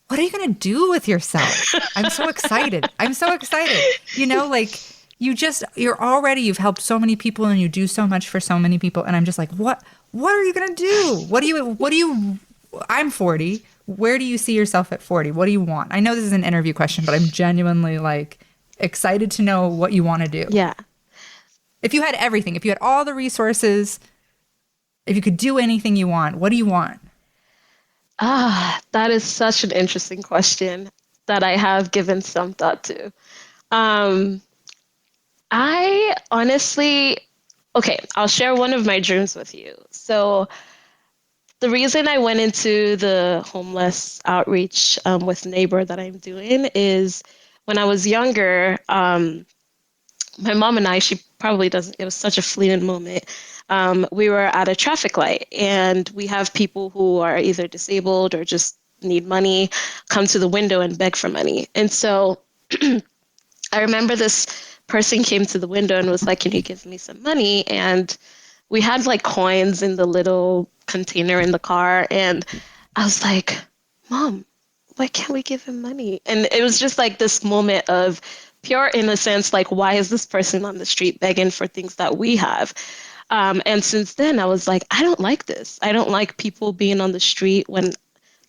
what are you going to do with yourself? I'm so excited. You know, like, you've helped so many people and you do so much for so many people. And I'm just like, what are you going to do? I'm 40. Where do you see yourself at 40? What do you want? I know this is an interview question, but I'm genuinely like excited to know what you want to do. Yeah. If you had everything, if you had all the resources, if you could do anything you want, what do you want? That is such an interesting question that I have given some thought to. I honestly, I'll share one of my dreams with you. So the reason I went into the homeless outreach with Neighbor that I'm doing is when I was younger, my mom and I, she probably doesn't, it was such a fleeting moment. We were at a traffic light and we have people who are either disabled or just need money come to the window and beg for money. And so I remember this person came to the window and was like, can you give me some money? And we had like coins in the little container in the car. And I was like, Mom, why can't we give him money? And it was just like this moment of pure innocence, like, why is this person on the street begging for things that we have? And since then, I was like, I don't like this. I don't like people being on the street when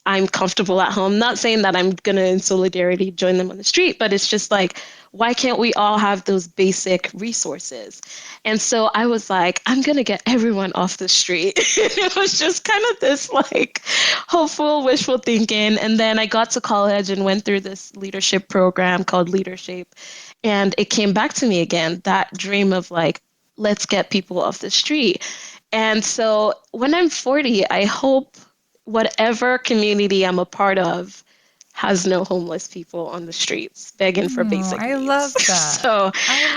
I'm comfortable at home. Not saying that I'm going to, in solidarity, join them on the street, but it's just like, why can't we all have those basic resources? And so I was like, I'm going to get everyone off the street. It was just kind of this like hopeful, wishful thinking. And then I got to college and went through this leadership program called Leadership. And it came back to me again, that dream of like, let's get people off the street. And so when I'm 40, I hope whatever community I'm a part of has no homeless people on the streets begging for basic needs. I love that. So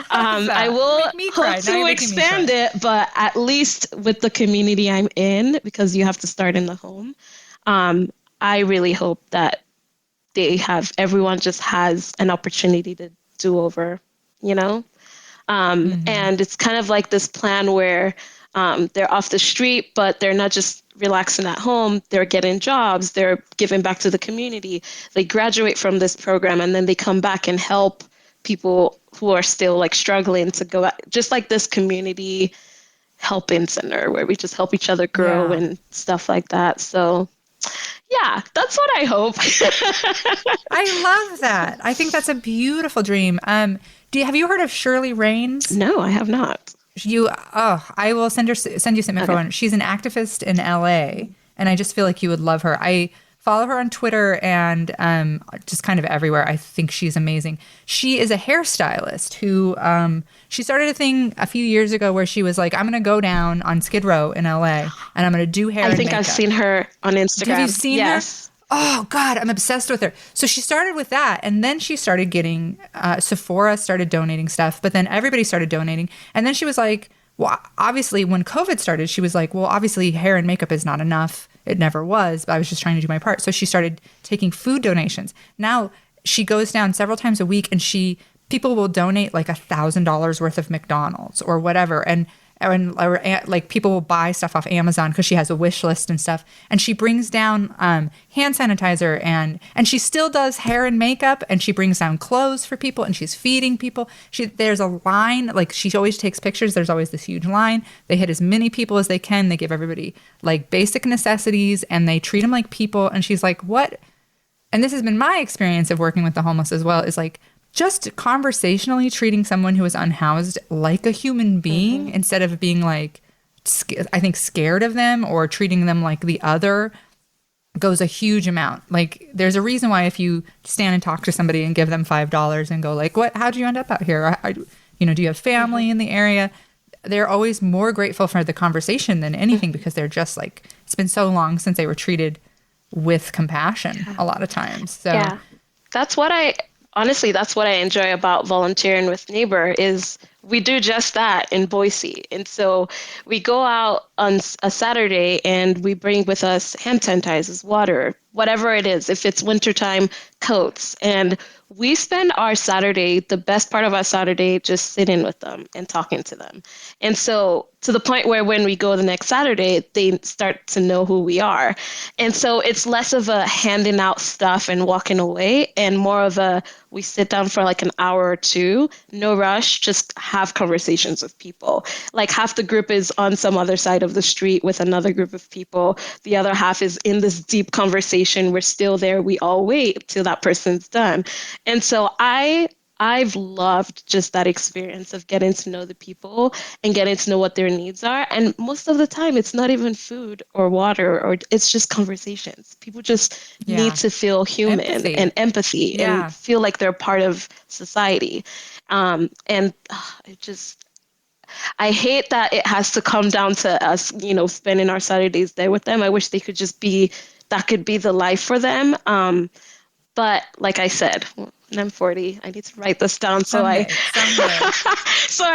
I will hope to expand it, but at least with the community I'm in, because you have to start in the home, I really hope that everyone just has an opportunity to do over, you know? And it's kind of like this plan where they're off the street, but they're not just relaxing at home. They're getting jobs. They're giving back to the community. They graduate from this program and then they come back and help people who are still like struggling to go out, just like this community helping center where we just help each other grow and stuff like that. So yeah, that's what I hope. I love that. I think that's a beautiful dream. Have you heard of Shirley Raines? No, I have not. I will send you some info on her. She's an activist in LA, and I just feel like you would love her. I follow her on Twitter and just kind of everywhere. I think she's amazing. She is a hairstylist who she started a thing a few years ago where she was like, I'm going to go down on Skid Row in LA and I'm going to do hair and makeup. I've seen her on Instagram. Have you seen her? Yes. Oh, God, I'm obsessed with her. So she started with that, and then she started getting, Sephora started donating stuff, but then everybody started donating. And then she was like, well, obviously, when COVID started, she was like, well, obviously, hair and makeup is not enough. It never was, but I was just trying to do my part. So she started taking food donations. Now she goes down several times a week, and people will donate like $1,000 worth of McDonald's or whatever. And or like people will buy stuff off Amazon because she has a wish list and stuff. And she brings down hand sanitizer and she still does hair and makeup, and she brings down clothes for people, and she's feeding people. There's a line, like she always takes pictures. There's always this huge line. They hit as many people as they can. They give everybody like basic necessities, and they treat them like people. And she's like, what? And this has been my experience of working with the homeless as well, is like, just conversationally treating someone who is unhoused like a human being instead of being like, I think, scared of them or treating them like the other goes a huge amount. Like there's a reason why if you stand and talk to somebody and give them $5 and go like, how'd you end up out here? Do you have family in the area? They're always more grateful for the conversation than anything because they're just like, it's been so long since they were treated with compassion a lot of times. So yeah, that's what I enjoy about volunteering with Neighbor is we do just that in Boise. And so we go out on a Saturday and we bring with us hand sanitizers, water, whatever it is. If it's wintertime, coats. And we spend our Saturday, the best part of our Saturday, just sitting with them and talking to them. And so to the point where when we go the next Saturday, they start to know who we are. And so it's less of a handing out stuff and walking away and more of a, we sit down for like an hour or two, no rush, just have conversations with people. Like half the group is on some other side of the street with another group of people. The other half is in this deep conversation. We're still there. We all wait till that person's done. And so I've loved just that experience of getting to know the people and getting to know what their needs are. And most of the time, it's not even food or water, or it's just conversations. People just need to feel human and empathy and feel like they're part of society. I hate that it has to come down to us, spending our Saturdays there with them. I wish they could just that could be the life for them. But like I said, when I'm 40, I need to write this down so I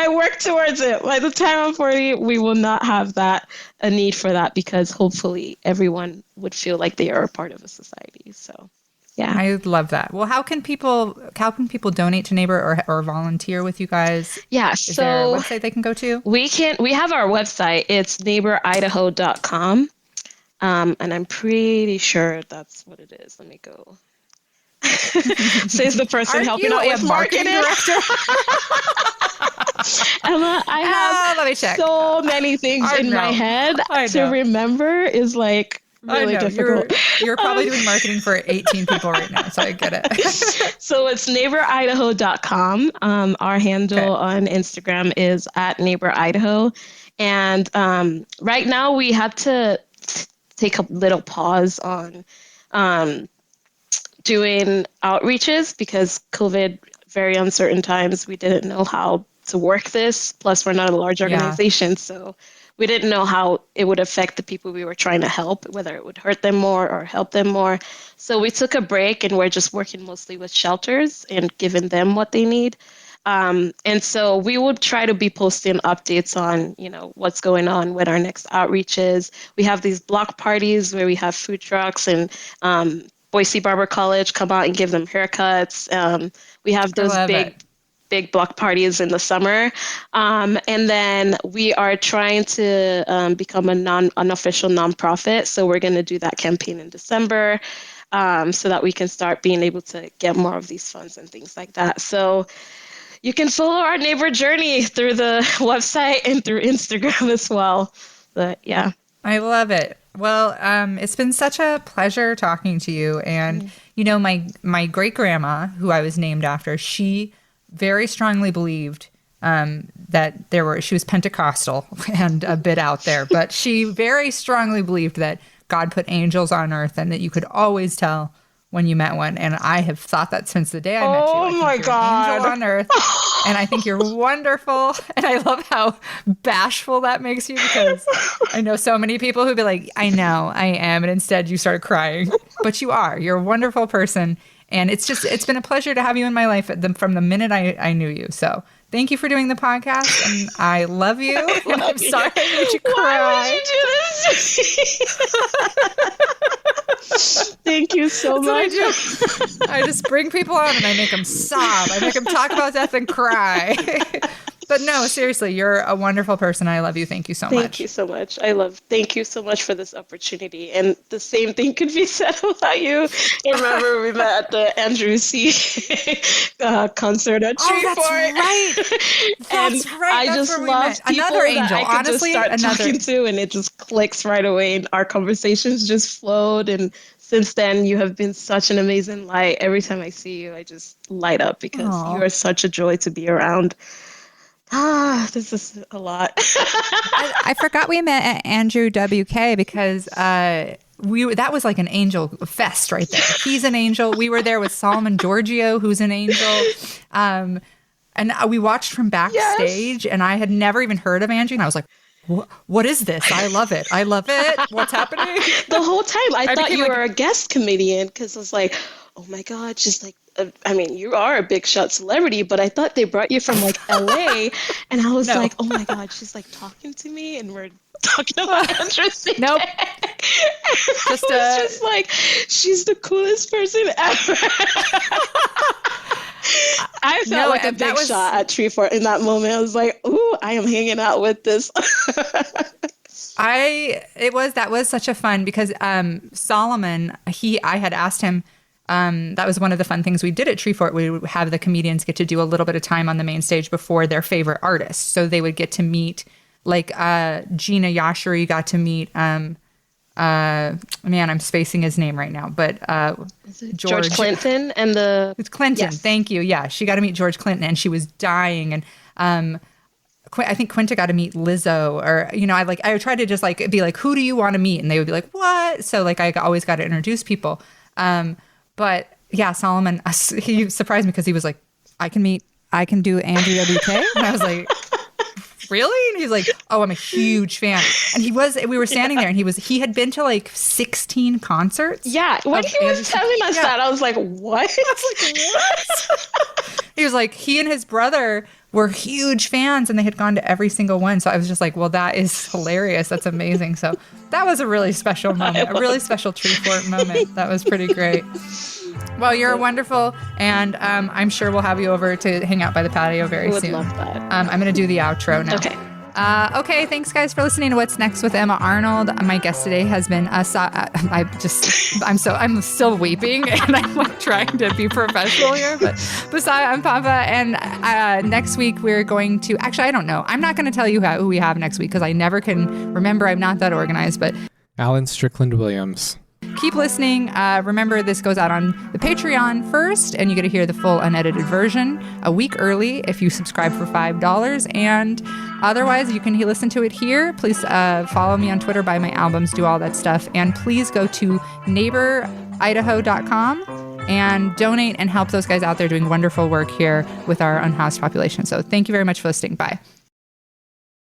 work towards it. By the time I'm 40, we will not have a need for that because hopefully everyone would feel like they are a part of a society. So, yeah. I love that. Well, how can people donate to Neighbor or volunteer with you guys? Yeah. Is there a website they can go to? We have our website. It's neighboridaho.com. And I'm pretty sure that's what it is. Let me go. Says the person helping out with marketing director. Emma, I have so many things in my head to remember is like really difficult. You're probably doing marketing for 18 people right now, so I get it. So it's neighboridaho.com. Our handle on Instagram is @neighboridaho. And right now we had to take a little pause on doing outreaches because COVID, very uncertain times. We didn't know how to work this. Plus, we're not a large organization, so we didn't know how it would affect the people we were trying to help, whether it would hurt them more or help them more. So we took a break and we're just working mostly with shelters and giving them what they need. And so we would try to be posting updates on, what's going on with our next outreaches. We have these block parties where we have food trucks and Boise Barber College come out and give them haircuts. We have those big block parties in the summer. And then we are trying to become an unofficial nonprofit. So we're going to do that campaign in December so that we can start being able to get more of these funds and things like that. So you can follow our Neighbor journey through the website and through Instagram as well. But yeah. I love it. Well, it's been such a pleasure talking to you. And, my great-grandma, who I was named after, she very strongly believed that she was Pentecostal and a bit out there, but she very strongly believed that God put angels on earth and that you could always tell when you met one. And I have thought that since the day I met you. Oh my God. An angel on earth. And I think you're wonderful. And I love how bashful that makes you because I know so many people who'd be like, I know, I am. And instead you start crying. But you are. You're a wonderful person. And it's been a pleasure to have you in my life from the minute I knew you. So thank you for doing the podcast. And I love you. And I'm sorry I made you cry. Why would you do this? Thank you so much. I just bring people on and I make them sob. I make them talk about death and cry. But no, seriously, you're a wonderful person. I love you. Thank you so much. Thank you so much. Thank you so much for this opportunity. And the same thing could be said about you. Remember, we met at the Andrew C. concert at Treefort. That's right. That's right. I That's just where we love met. Another angel. that I could Honestly, just start talking to, and it just clicks right away, and our conversations just flowed. And since then, you have been such an amazing light. Every time I see you, I just light up because you are such a joy to be around. This is a lot. I forgot we met at Andrew WK because that was like an angel fest right there. He's an angel. We were there with Solomon Giorgio, who's an angel. And we watched from backstage, and I had never even heard of Andrew. And I was like, what is this? I love it. I love it. What's happening? The whole time I thought you were a guest comedian because I was like, oh my God, she's like, I mean, you are a big shot celebrity, but I thought they brought you from like LA. And I was like, oh my God, she's like talking to me and we're talking about Andrew C. Nope. I was just like, she's the coolest person ever. I felt like a big shot at Treefort in that moment. I was like, ooh, I am hanging out with this. That was such a fun because Solomon, I had asked him, that was one of the fun things we did at Treefort. We would have the comedians get to do a little bit of time on the main stage before their favorite artists. So they would get to meet, like Gina Yashiri got to meet, man, I'm spacing his name right now, but George Clinton and it's Clinton. Yes. Thank you. Yeah, she got to meet George Clinton, and she was dying. And I think Quinta got to meet Lizzo, or I tried to just like be like, who do you want to meet? And they would be like, what? So like I always got to introduce people. But yeah, Solomon, he surprised me because he was like, I can do Andrew WK. And I was like, really? And he's like, oh, I'm a huge fan. And we were standing there, and he had been to like 16 concerts. Yeah. When he was telling us that, I was like, what? I was like, what? He was like, he and his brother were huge fans, and they had gone to every single one. So I was just like, well, that is hilarious. That's amazing. So that was a really special moment, a really special Treefort moment. That was pretty great. Well, you're wonderful, and I'm sure we'll have you over to hang out by the patio very soon. I would love that. I'm going to do the outro now. Okay. Okay, thanks guys for listening to What's Next with Emma Arnold. My guest today has been I'm still weeping, and I'm like trying to be professional here, but Busayo Apampa. And next week we're going to, actually I don't know, I'm not going to tell you who we have next week because I never can remember. I'm not that organized, but Alan Strickland Williams. Keep listening. Remember, this goes out on the Patreon first, and you get to hear the full unedited version a week early if you subscribe for $5. And otherwise, you can listen to it here. Please follow me on Twitter, buy my albums, do all that stuff. And please go to neighboridaho.com and donate and help those guys out there doing wonderful work here with our unhoused population. So thank you very much for listening. Bye.